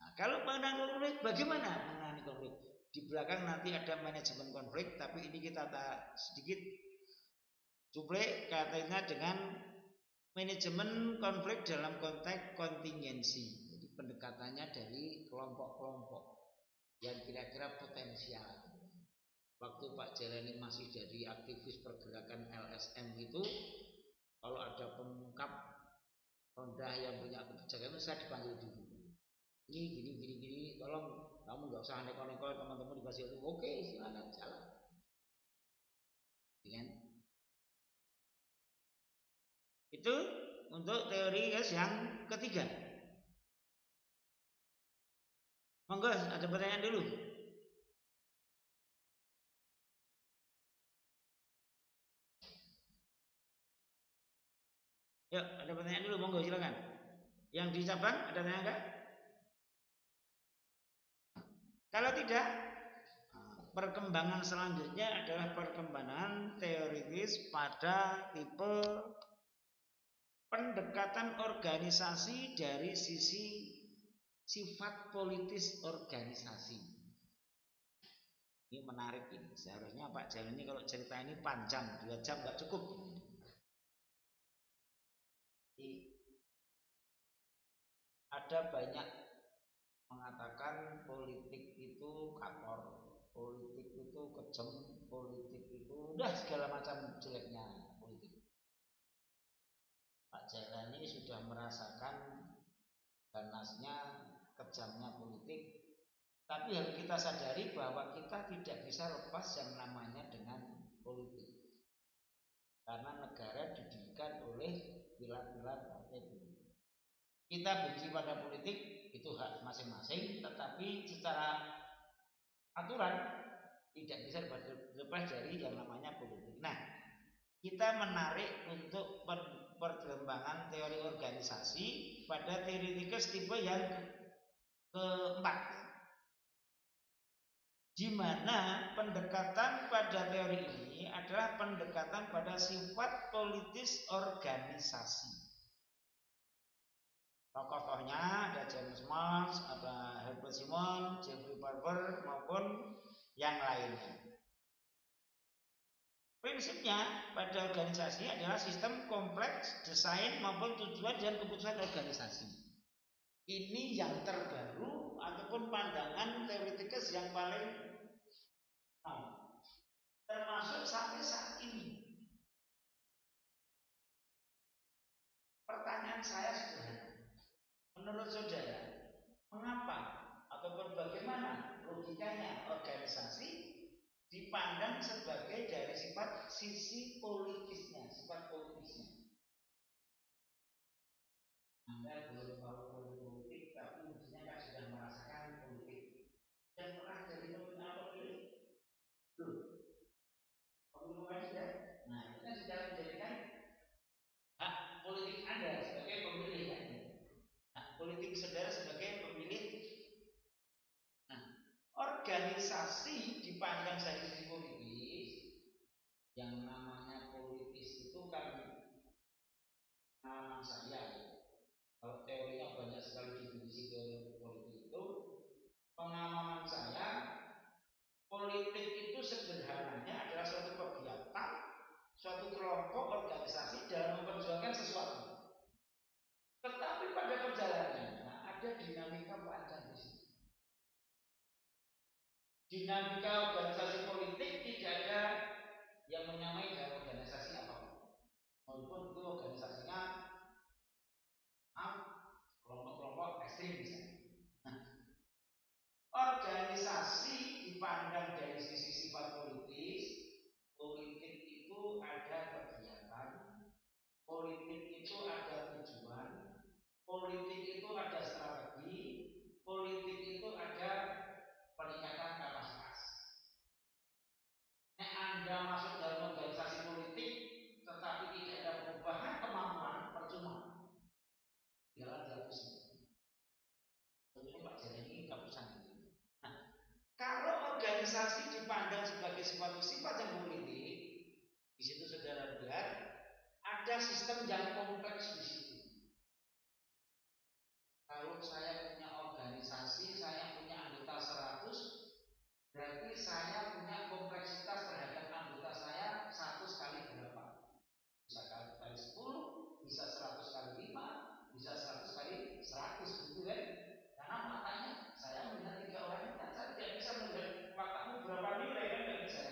Speaker 1: Nah, kalau mengenai konflik, bagaimana mengenai konflik? Di belakang nanti ada manajemen konflik, tapi ini kita sedikit cuplek kaitannya dengan manajemen konflik dalam konteks kontingensi. Jadi pendekatannya dari kelompok-kelompok yang kira-kira potensial. Waktu Pak Jalani masih jadi aktivis pergerakan LSM itu, kalau ada pengungkap ronda yang punya kebijakan itu saya dipanggil dulu. Ini gini, tolong kamu nggak usah neko-neko, teman-teman dikasih itu, oke silakan jalan. Dengan itu untuk teori yang ketiga. Monggo ada pertanyaan dulu. Yuk, ada pertanyaan dulu, monggo silakan. Yang di cabang ada pertanyaan enggak? Kalau tidak, perkembangan selanjutnya adalah perkembangan teoritis pada tipe pendekatan organisasi dari sisi sifat politis organisasi. Ini menarik ini. Seharusnya Pak Jalani kalau cerita ini panjang, 2 jam nggak cukup. Ada banyak mengatakan politik itu kotor, politik itu kejam, politik itu udah segala macam jeleknya politik. Pak Jalani sudah merasakan ganasnya, kejamnya politik, tapi harus kita sadari bahwa kita tidak bisa lepas yang namanya dengan politik, karena negara didirikan oleh pilar-pilar partai politik. Kita benci pada politik itu hak masing-masing, tetapi secara aturan tidak bisa lepas dari yang namanya politik. Nah, kita menarik untuk perkembangan teori organisasi pada teoritis tipe yang keempat, di mana pendekatan pada teori ini adalah pendekatan pada sifat politis organisasi. Tokoh-tokohnya ada James Marsh, ada Herbert Simon, Jeffrey Barber maupun yang lainnya. Prinsipnya pada organisasi adalah sistem kompleks, desain maupun tujuan dan keputusan organisasi. Ini yang terbaru ataupun pandangan teoritis yang paling termasuk sampai saat ini. Pertanyaan saya sederhana. Menurut saudara, mengapa ataupun bagaimana logikanya organisasi dipandang sebagai dari sifat sisi politisnya, sifat politisnya? Anda belum tahu politik, tapi mestinya kan sudah merasakan politik. Dan pernah jadi pemimpin apa pilih? Belum. Pemimpin kan sudah. Nah, itu kan sudah menjadikan hak politik Anda sebagai pemilih kan? Hak politik saudara sebagai pemilih. Nah, organisasi dipandang dari sisi politis, yang namanya politis itu kan nama saya. Kalau teorinya banyak sekali definisi teori politik itu, pengalaman saya, politik itu sederhananya adalah suatu kegiatan, suatu kelompok organisasi dalam memperjuangkan sesuatu. Tetapi pada perjalanannya ada dinamika panjang di situ. Dinamika organisasi politik tidak ada yang menyamai dalam organisasi apapun. Walaupun itu organisasinya kelompok-kelompok ekstrim misalnya. Nah, organisasi dipandang dari sisi sifat politis. Politik itu ada kegiatan, politik itu ada tujuan, politik itu ada strategi, politik itu ada peningkatan kapasitas. organisasi dipandang sebagai suatu sifat yang politik, di situ saudara lihat ada sistem yang kompleks di situ. Kalau saya punya organisasi, saya punya anggota 100, berarti saya punya kompleksitas terhadap anggota saya 100 kali berapa? Bisa kali 10, bisa 100 kali 5, bisa 100 kali 100, gitu kan? Karena makanya saya melihat 3 orang ini kan saya tidak bisa melihat watakmu berapa nilai, kan tidak bisa.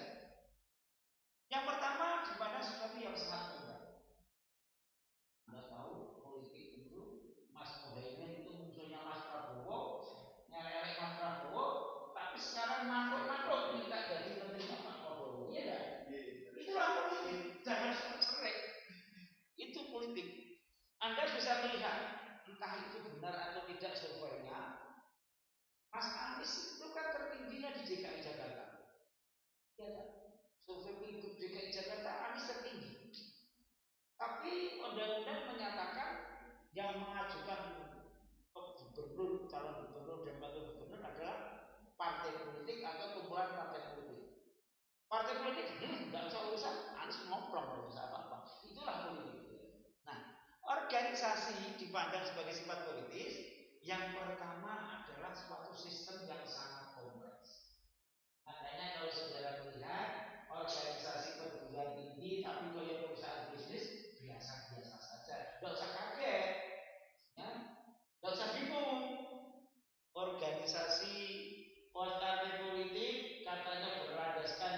Speaker 1: Yang pertama dipandang sesuatu yang sangat mudah. Anda tahu politik itu Mas Mohaimin itu musuhnya Mas Prabowo, nyelek Mas Prabowo, tapi sekarang makhluk minta jadi menterinya Pak Prabowo, iya kan? Itulah politik, jangan selek. Itu politik. Anda bisa melihat entah itu benar atau tidak surveinya. Mas Anies itu kan tertingginya di DKI Jakarta. Ya kan? Survei pilgub DKI Jakarta Anies tertinggi. Tapi undang-undang menyatakan yang mengajukan gubernur, calon gubernur dan wakil gubernur adalah partai politik atau kumpulan partai politik. Partai politik nggak usah urusan, Anies ngomplong, nggak usah apa-apa. Itulah politik. Nah, organisasi dipandang sebagai sifat politis. Yang pertama adalah suatu sistem yang sangat kompleks. Makanya kalau saudara melihat organisasi perguruan tinggi tapi kalau perusahaan bisnis biasa-biasa saja, nggak usah kaget, ya, nggak usah bingung. Organisasi partai politik katanya berlandaskan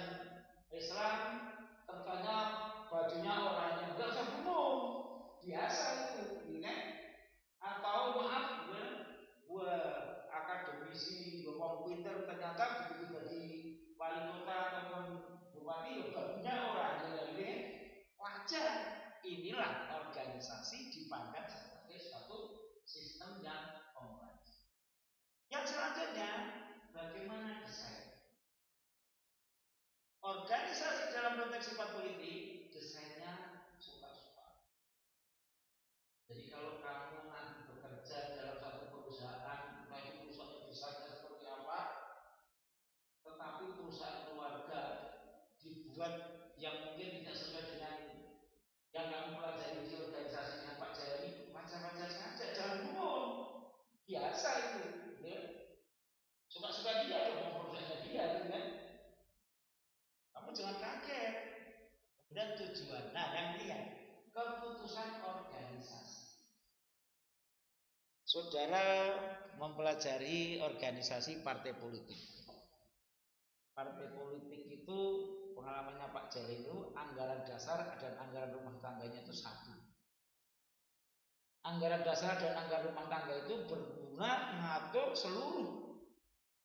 Speaker 1: Islam, katanya bajunya oranye, nggak usah bingung, biasa itu, ya. Atau maaf, ya, akademisi, ngomong pinter, ternyata begitu jadi wali kota ataupun bupati, bajunya oranye, ya. Wajar. Inilah organisasi dipandang sebagai suatu sistem yang kompleks. Yang selanjutnya, bagaimana desain? Organisasi dalam konteks sifat politik, desainnya suka-suka. Jadi kalau kamu nanti bekerja dalam satu perusahaan, entah itu perusahaan besarnya seperti apa, tetapi perusahaan keluarga dibuat yang mungkin tidak sesuai dengan yang kamu pelajari di organisasi dengan Pak Jaya, wajar-wajar saja, jangan bohong. Biasa itu, ya. Suka-suka dia dong, mau perusahaannya dia, gitu kan? Kamu jangan kaget. Dan tujuan, nah yang ini ya, keputusan organisasi. Saudara mempelajari organisasi partai politik. Partai politik itu pengalamannya Pak Jari itu anggaran dasar dan anggaran rumah tangganya itu satu. Anggaran dasar dan anggaran rumah tangga itu berguna mengatur seluruh,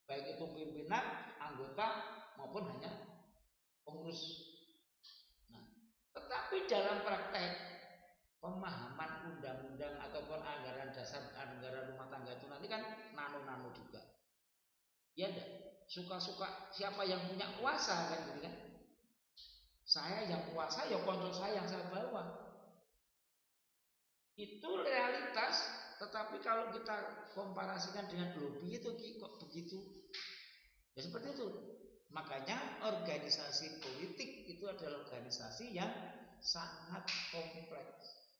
Speaker 1: baik itu pimpinan, anggota maupun hanya pengurus. Nah, tetapi dalam praktek pemahaman undang-undang ataupun anggaran dasar, anggaran rumah tangga itu nanti kan nano-nano juga. Ya enggak? Suka-suka siapa yang punya kuasa kan gitu kan? Saya yang kuasa, ya kontrol saya yang saya bawa. Itu realitas, tetapi kalau kita komparasikan dengan lobby itu kok begitu? Ya seperti itu. Makanya organisasi politik itu adalah organisasi yang sangat kompleks.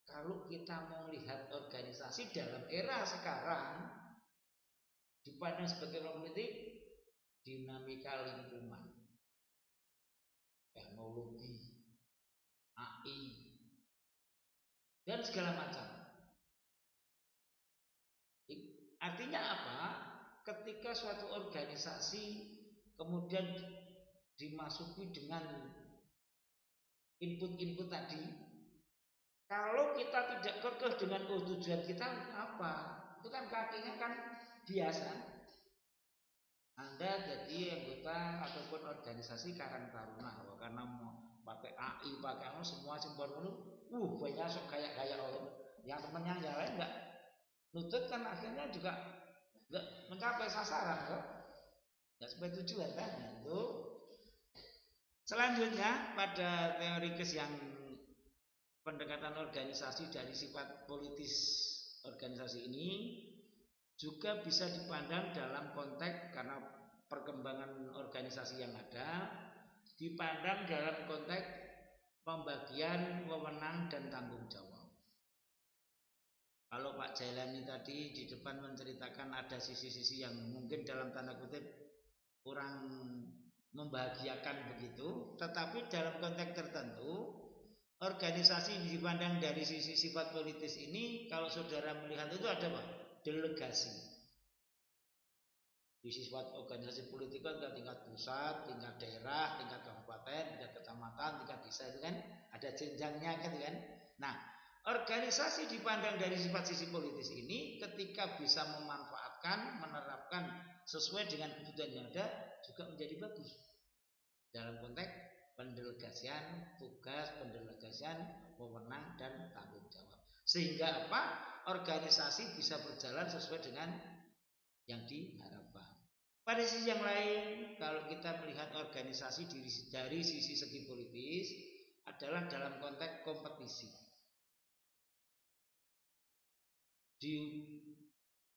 Speaker 1: Kalau kita mau lihat organisasi dalam era sekarang dipandang sebagai politik, dinamika lingkungan, teknologi, AI, dan segala macam. Artinya apa? Ketika suatu organisasi kemudian dimasuki dengan input-input tadi, kalau kita tidak kekeh dengan tujuan kita apa, itu kan kakinya kan biasa. Anda jadi anggota ataupun organisasi Karang Taruna, karena mau pakai AI, pakai semua simpul dulu, banyak sok kayak orang. Yang temannya yang lain enggak nutut kan akhirnya juga enggak mencapai sasaran kok. Enggak sampai tujuan kan itu. Selanjutnya pada teori yang pendekatan organisasi dari sifat politis organisasi ini juga bisa dipandang dalam konteks, karena organisasi yang ada dipandang dalam konteks pembagian wewenang dan tanggung jawab. Kalau Pak Jailani tadi di depan menceritakan ada sisi-sisi yang mungkin dalam tanda kutip kurang membahagiakan begitu, tetapi dalam konteks tertentu organisasi dipandang dari sisi sifat politis ini, kalau saudara melihat itu ada apa? Delegasi. Di sifat organisasi politik kan tingkat pusat, tingkat daerah, tingkat kabupaten, tingkat kecamatan, tingkat desa itu kan ada jenjangnya kan. Nah, organisasi dipandang dari sifat sisi politis ini ketika bisa memanfaatkan, menerapkan sesuai dengan kebutuhan yang ada juga menjadi bagus dalam konteks pendelegasian tugas, pendelegasian wewenang dan tanggung jawab. Sehingga apa? Organisasi bisa berjalan sesuai dengan yang diharapkan. Pada sisi yang lain, kalau kita melihat organisasi dari sisi segi politis adalah dalam konteks kompetisi. Di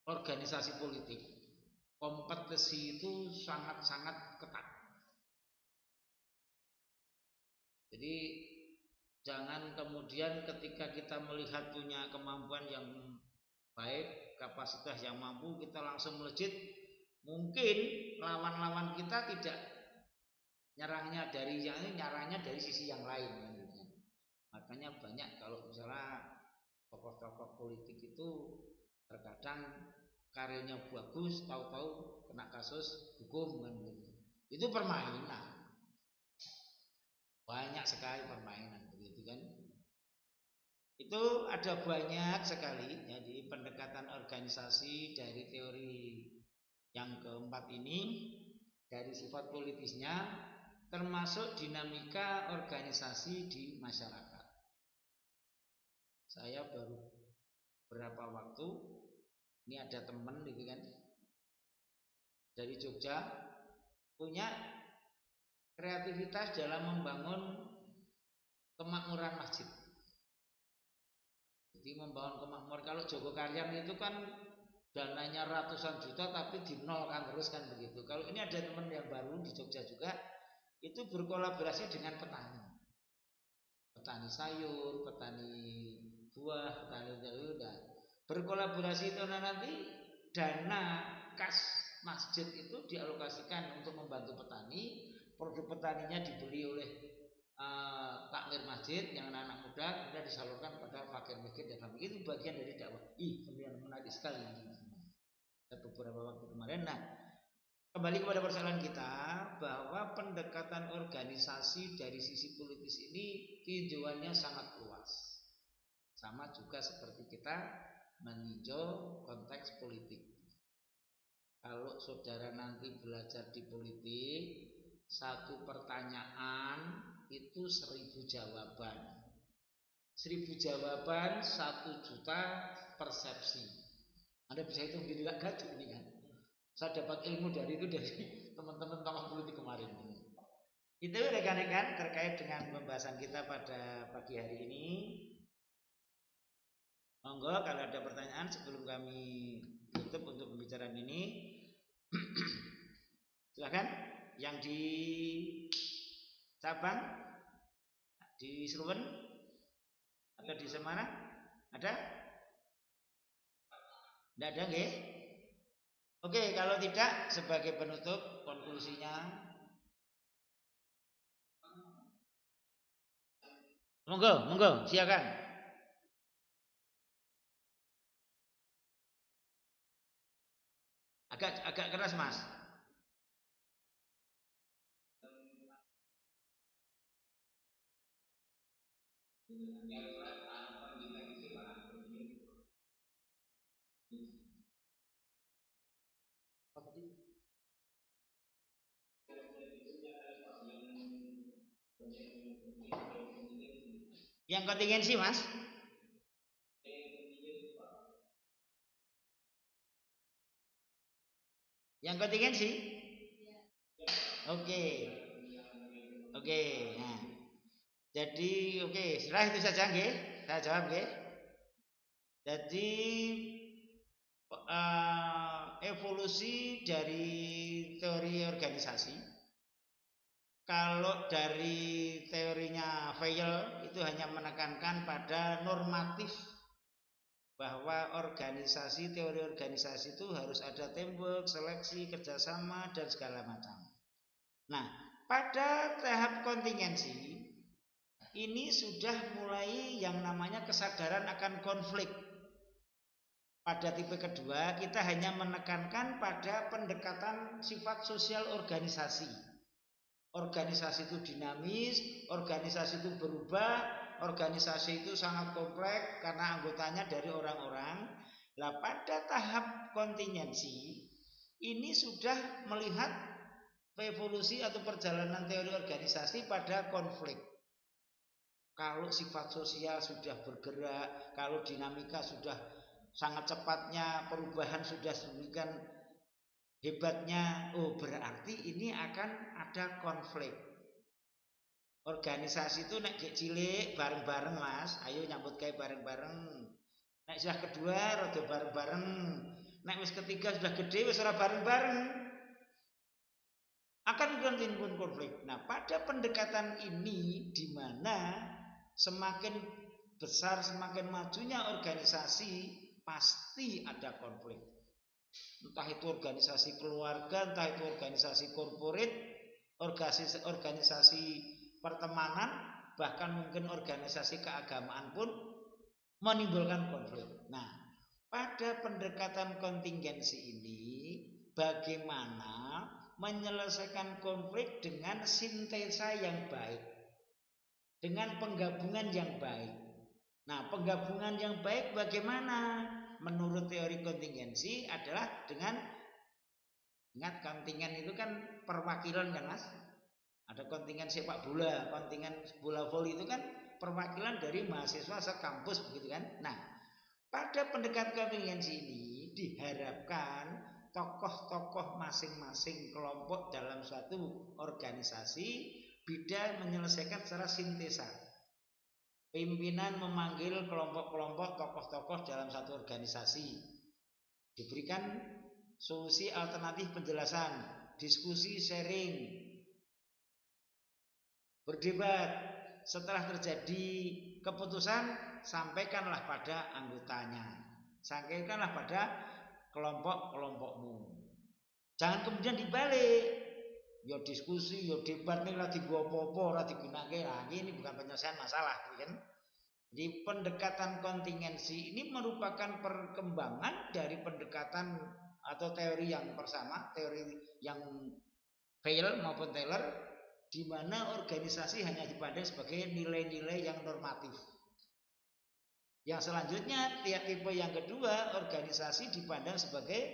Speaker 1: organisasi politik, kompetisi itu sangat-sangat ketat. Jadi jangan kemudian ketika kita melihat punya kemampuan yang baik, kapasitas yang mampu, kita langsung melejit. Mungkin lawan-lawan kita tidak nyerangnya dari yang ini, nyerangnya dari sisi yang lain. Makanya banyak kalau misalnya tokoh-tokoh politik itu terkadang karirnya bagus, tahu-tahu kena kasus hukum kan gitu. Itu permainan. Banyak sekali permainan begitu kan. Itu ada banyak sekali jadi pendekatan organisasi dari teori yang keempat ini dari sifat politisnya termasuk dinamika organisasi di masyarakat. Saya baru berapa waktu ini ada teman gitu kan dari Jogja punya kreativitas dalam membangun kemakmuran masjid. Jadi membangun kemakmuran, kalau Joko Karyan itu kan dananya ratusan juta tapi dinolkan terus kan begitu. Kalau ini ada teman yang baru di Jogja juga itu berkolaborasi dengan petani sayur, petani buah, petani telur, berkolaborasi itu nanti dana kas masjid itu dialokasikan untuk membantu petani, produk petaninya dibeli oleh takmir masjid yang anak-anak muda, kemudian disalurkan pada fakir miskin dan fakir. Itu bagian dari dakwah. Kemudian menarik sekali beberapa waktu kemarin. Nah, kembali kepada persoalan kita bahwa pendekatan organisasi dari sisi politis ini tinjauannya sangat luas. Sama juga seperti kita meninjau konteks politik. Kalau saudara nanti belajar di politik, satu pertanyaan itu 1000 jawaban. 1000 jawaban 1 juta persepsi. Anda bisa hitung diri gaduh ini kan. Saya dapat ilmu dari itu dari teman-teman tokoh politik kemarin. Itu rekan-rekan terkait dengan pembahasan kita pada pagi hari ini. Monggo kalau ada pertanyaan sebelum kami tutup untuk pembicaraan ini. Silakan yang di Sabang, di Seruen, atau di Semarang ada? Tidak ada nggih? Oke, kalau tidak sebagai penutup konklusinya monggo silakan. Agak keras Mas. Yang kontingensi Mas? Yang kontingensi? Oke. Nah. Jadi setelah itu saja nggih. Saya jawab nggih. Jadi evolusi dari teori organisasi Kalau dari teorinya Weil itu hanya menekankan pada normatif bahwa organisasi, teori organisasi itu harus ada teamwork, seleksi, kerjasama, dan segala macam. Nah, pada tahap kontingensi ini sudah mulai yang namanya kesadaran akan konflik. Pada tipe kedua, kita hanya menekankan pada pendekatan sifat sosial organisasi. Organisasi itu dinamis, organisasi itu berubah, organisasi itu sangat kompleks karena anggotanya dari orang-orang. Nah, pada tahap kontingensi ini sudah melihat evolusi atau perjalanan teori organisasi pada konflik. Kalau sifat sosial sudah bergerak, kalau dinamika sudah sangat cepatnya, perubahan sudah sedemikian hebatnya, oh berarti ini akan ada konflik. Organisasi itu nek cilik bareng-bareng Mas, ayo nyambut gawe bareng-bareng. Nek sudah kedua rada bareng-bareng. Nek wis ketiga sudah gede wis ora bareng-bareng. Akan timbul konflik. Nah, pada pendekatan ini di mana semakin besar, semakin majunya organisasi, pasti ada konflik. Entah itu organisasi keluarga, entah itu organisasi korporat, organisasi pertemanan, bahkan mungkin organisasi keagamaan pun menimbulkan konflik. Nah, pada pendekatan kontingensi ini, bagaimana menyelesaikan konflik dengan sintesa yang baik, dengan penggabungan yang baik. Nah, penggabungan yang baik bagaimana? Menurut teori kontingensi adalah dengan, ingat kontingen itu kan perwakilan kan Mas? Ada kontingen sepak bola, kontingen bola voli itu kan perwakilan dari mahasiswa sekampus begitu kan? Nah, pada pendekatan kontingensi ini diharapkan tokoh-tokoh masing-masing kelompok dalam suatu organisasi bisa menyelesaikan secara sintesa. Pimpinan memanggil kelompok-kelompok tokoh-tokoh dalam satu organisasi, diberikan solusi alternatif penjelasan, diskusi, sharing, berdebat. Setelah terjadi keputusan, sampaikanlah pada anggotanya, sampaikanlah pada kelompok-kelompokmu. Jangan kemudian dibalik. Ya diskusi, ya debat nih lagi gua apa-apa, ora digunakake. Nah, ini bukan penyelesaian masalah, kan? Jadi pendekatan kontingensi ini merupakan perkembangan dari pendekatan atau teori yang bersama, teori yang Weil maupun Taylor, di mana organisasi hanya dipandang sebagai nilai-nilai yang normatif. Yang selanjutnya, tipe yang kedua, organisasi dipandang sebagai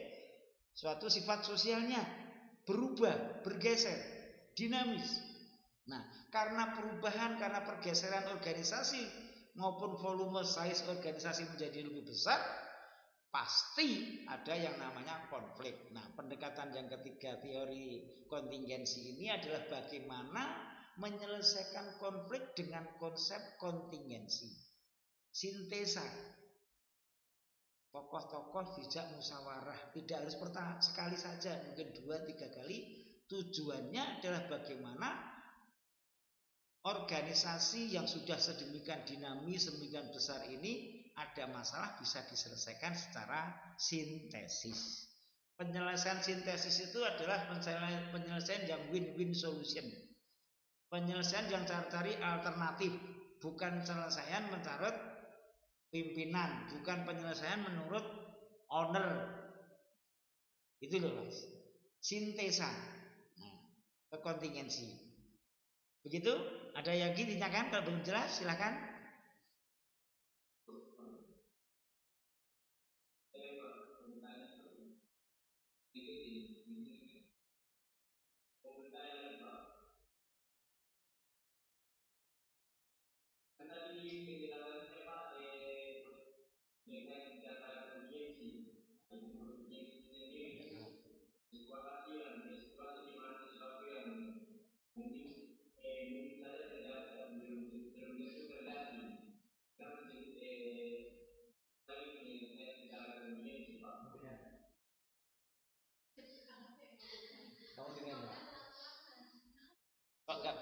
Speaker 1: suatu sifat sosialnya berubah, bergeser, dinamis. Nah, karena perubahan, karena pergeseran organisasi maupun volume size organisasi menjadi lebih besar, pasti ada yang namanya konflik. Nah, pendekatan yang ketiga teori kontingensi ini adalah bagaimana menyelesaikan konflik dengan konsep kontingensi, sintesa. Tokoh-tokoh dijak musyawarah, tidak harus sekali saja, mungkin 2-3 kali. Tujuannya adalah bagaimana organisasi yang sudah sedemikian dinamis, sedemikian besar ini ada masalah bisa diselesaikan secara sintesis. Penyelesaian sintesis itu adalah penyelesaian yang win-win solution. Penyelesaian yang cari-cari alternatif, bukan penyelesaian menurut pimpinan, bukan penyelesaian menurut owner. Itu loh Mas. Sintesa. Nah, kontingensi. Begitu? Ada yang lagi ditanyakan? Kalau belum jelas silakan.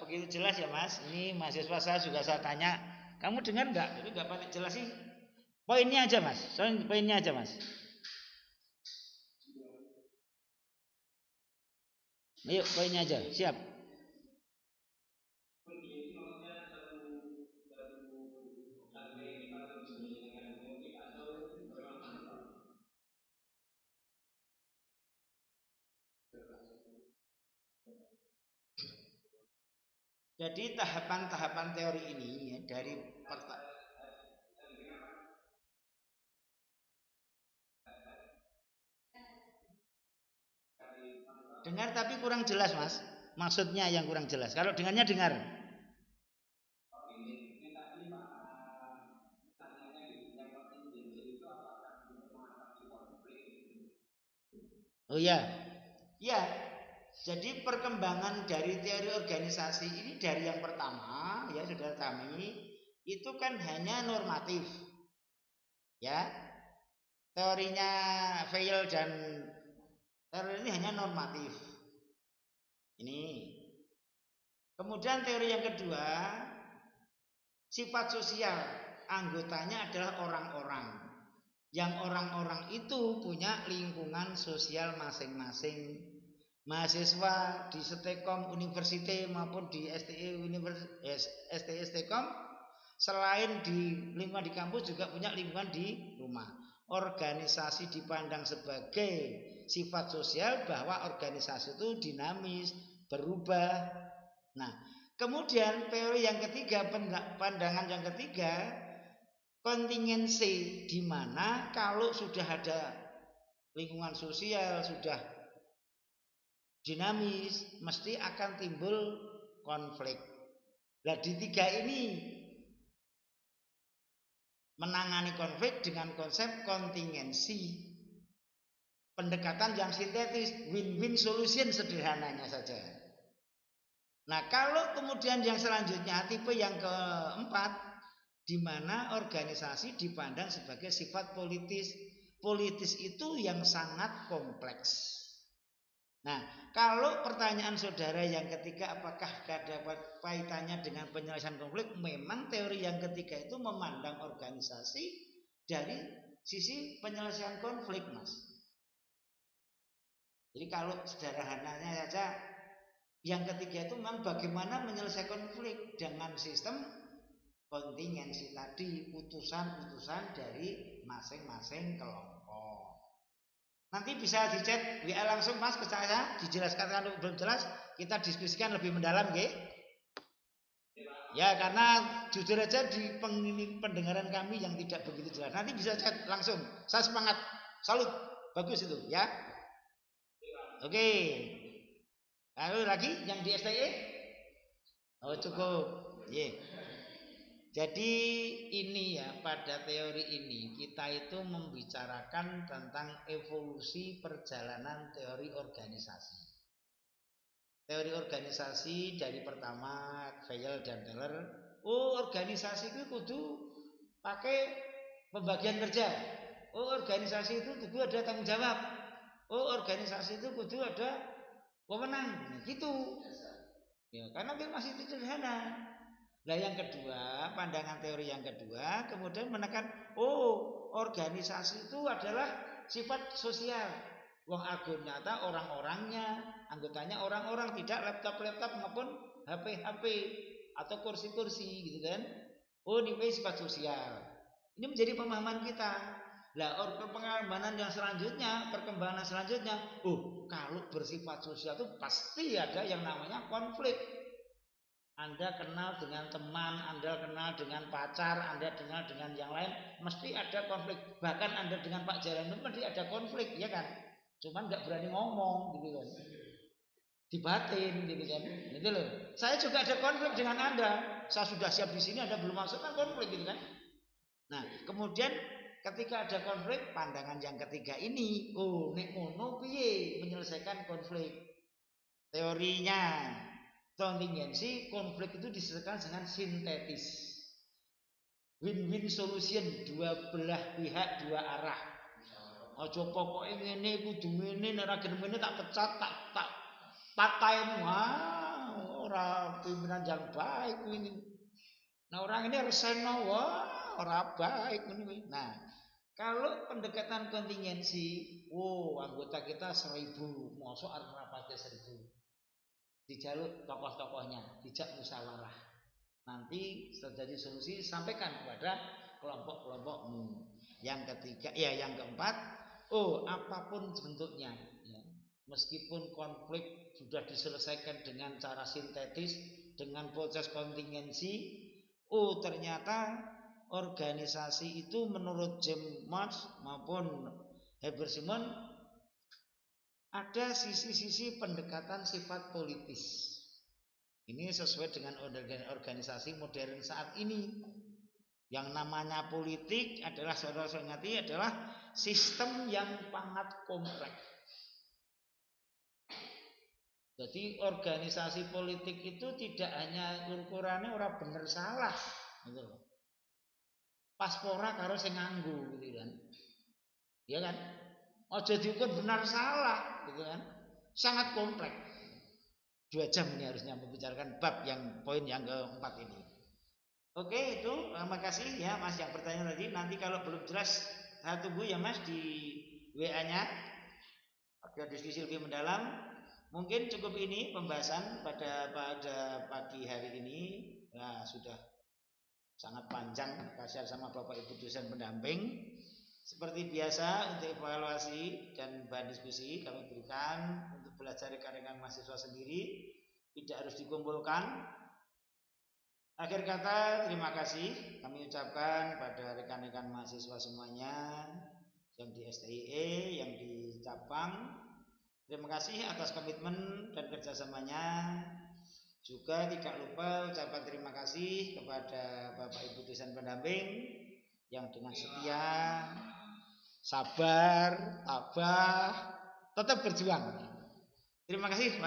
Speaker 1: begitu jelas ya Mas. Ini mahasiswa saya juga saya tanya, kamu dengar nggak? Itu nggak pakai jelas sih. Poinnya aja Mas, soalnya poinnya aja Mas. Ayo poinnya aja, siap. Jadi tahapan-tahapan teori ini ya, dari dengar tapi kurang jelas Mas. Maksudnya yang kurang jelas. Kalau dengannya dengar. Oh iya. Iya. Jadi perkembangan dari teori organisasi ini dari yang pertama ya saudara kami itu kan hanya normatif. Ya. Teorinya Weil dan teori ini hanya normatif. Ini. Kemudian teori yang kedua, sifat sosial anggotanya adalah orang-orang. Yang orang-orang itu punya lingkungan sosial masing-masing. Mahasiswa di Stekom University maupun di STI Stekom selain di lingkungan di kampus juga punya lingkungan di rumah. Organisasi dipandang sebagai sifat sosial bahwa organisasi itu dinamis, berubah. Nah, kemudian teori yang ketiga, pandangan yang ketiga, kontingensi, di mana kalau sudah ada lingkungan sosial, sudah dinamis, mesti akan timbul konflik. Nah, di tiga ini menangani konflik dengan konsep kontingensi. Pendekatan yang sintetis, win-win solution sederhananya saja. Nah, kalau kemudian yang selanjutnya tipe yang keempat, di mana organisasi dipandang sebagai sifat politis. Politis itu yang sangat kompleks. Nah, kalau pertanyaan saudara yang ketiga apakah ada kaitannya dengan penyelesaian konflik, memang teori yang ketiga itu memandang organisasi dari sisi penyelesaian konflik, Mas. Jadi kalau sederhananya saja, yang ketiga itu memang bagaimana menyelesaikan konflik dengan sistem kontingensi tadi, utusan-utusan dari masing-masing kelompok. Nanti bisa dicek WA langsung Mas ke saya, dijelaskan kalau belum jelas, kita diskusikan lebih mendalam, nggih. Ya, karena jujur aja di pendengaran kami yang tidak begitu jelas. Nanti bisa chat langsung. Saya semangat, salut, bagus itu, ya. Oke. Lalu lagi yang di STE? Oh cukup, yeah. Jadi ini ya, pada teori ini kita itu membicarakan tentang evolusi perjalanan teori organisasi. Teori organisasi dari pertama Weil dan Teller, organisasi itu kudu pakai pembagian kerja. Organisasi itu kudu ada tanggung jawab. Organisasi itu kudu ada wewenang. Gitu. Ya, karena dia masih sederhana. Nah yang kedua, pandangan teori yang kedua kemudian menekan, organisasi itu adalah sifat sosial. Wong nyata orang-orangnya, anggotanya orang-orang, tidak laptop-laptop maupun HP-HP atau kursi-kursi gitu kan. Ini sifat sosial. Ini menjadi pemahaman kita. Lah perkembangan yang selanjutnya, kalau bersifat sosial itu pasti ada yang namanya konflik. Anda kenal dengan teman, Anda kenal dengan pacar, Anda kenal dengan yang lain, mesti ada konflik. Bahkan Anda dengan Pak Jalan itu mesti ada konflik, ya kan? Cuman nggak berani ngomong, gitu kan? Dibatin, gitu kan? Gitu loh. Saya juga ada konflik dengan Anda. Saya sudah siap di sini, Anda belum masuk kan konflik, gitu kan? Nah, kemudian ketika ada konflik, pandangan yang ketiga ini, nek ngono piye menyelesaikan konflik? Teorinya kontingensi, konflik itu diselesaikan dengan sintetis. Win-win solution, dua belah pihak, dua arah. Aja pokoke ngene kudu ngene, nek ora gelem ngene tak pecat, tak pataimu. ora pimpinan yang baik ini. Nah, orang ini resign, wah, ora baik ini. Nah, kalau pendekatan kontingensi, anggota kita 1000, mosok arep rapatnya 1000. Dijaluk tokoh-tokohnya, dijak musyawarah. Nanti terjadi solusi sampaikan kepada kelompok-kelompokmu. Yang ketiga, yang keempat, apapun bentuknya, ya. Meskipun konflik sudah diselesaikan dengan cara sintetis, dengan proses kontingensi, ternyata organisasi itu menurut James Marsh maupun Herbert Simon ada sisi-sisi pendekatan sifat politis. Ini sesuai dengan organisasi modern saat ini. Yang namanya politik adalah, saudara-saudara ingat, adalah sistem yang sangat kompleks. Jadi organisasi politik itu tidak hanya ukurannya orang bener salah, gitu loh. Paspora karo sing nganggo, gitu kan. Ya kan? Ojo diukur benar salah, gitu kan. Sangat kompleks. 2 jam ini harusnya membicarakan bab yang poin yang keempat ini. Oke, itu makasih ya Mas yang bertanya tadi. Nanti kalau belum jelas saya tunggu ya Mas di WA-nya. Ada diskusi lebih mendalam. Mungkin cukup ini pembahasan pada pagi hari ini. Nah, sudah sangat panjang kasihan sama Bapak Ibu dosen pendamping. Seperti biasa untuk evaluasi dan bahan diskusi kami berikan untuk belajar rekan-rekan mahasiswa sendiri, tidak harus dikumpulkan. Akhir kata, terima kasih kami ucapkan pada rekan-rekan mahasiswa semuanya yang di STIE, yang di cabang. Terima kasih atas komitmen dan kerjasamanya. Juga tidak lupa ucapan terima kasih kepada Bapak Ibu dosen pendamping yang dengan setia, sabar, tabah, tetap berjuang. Terima kasih.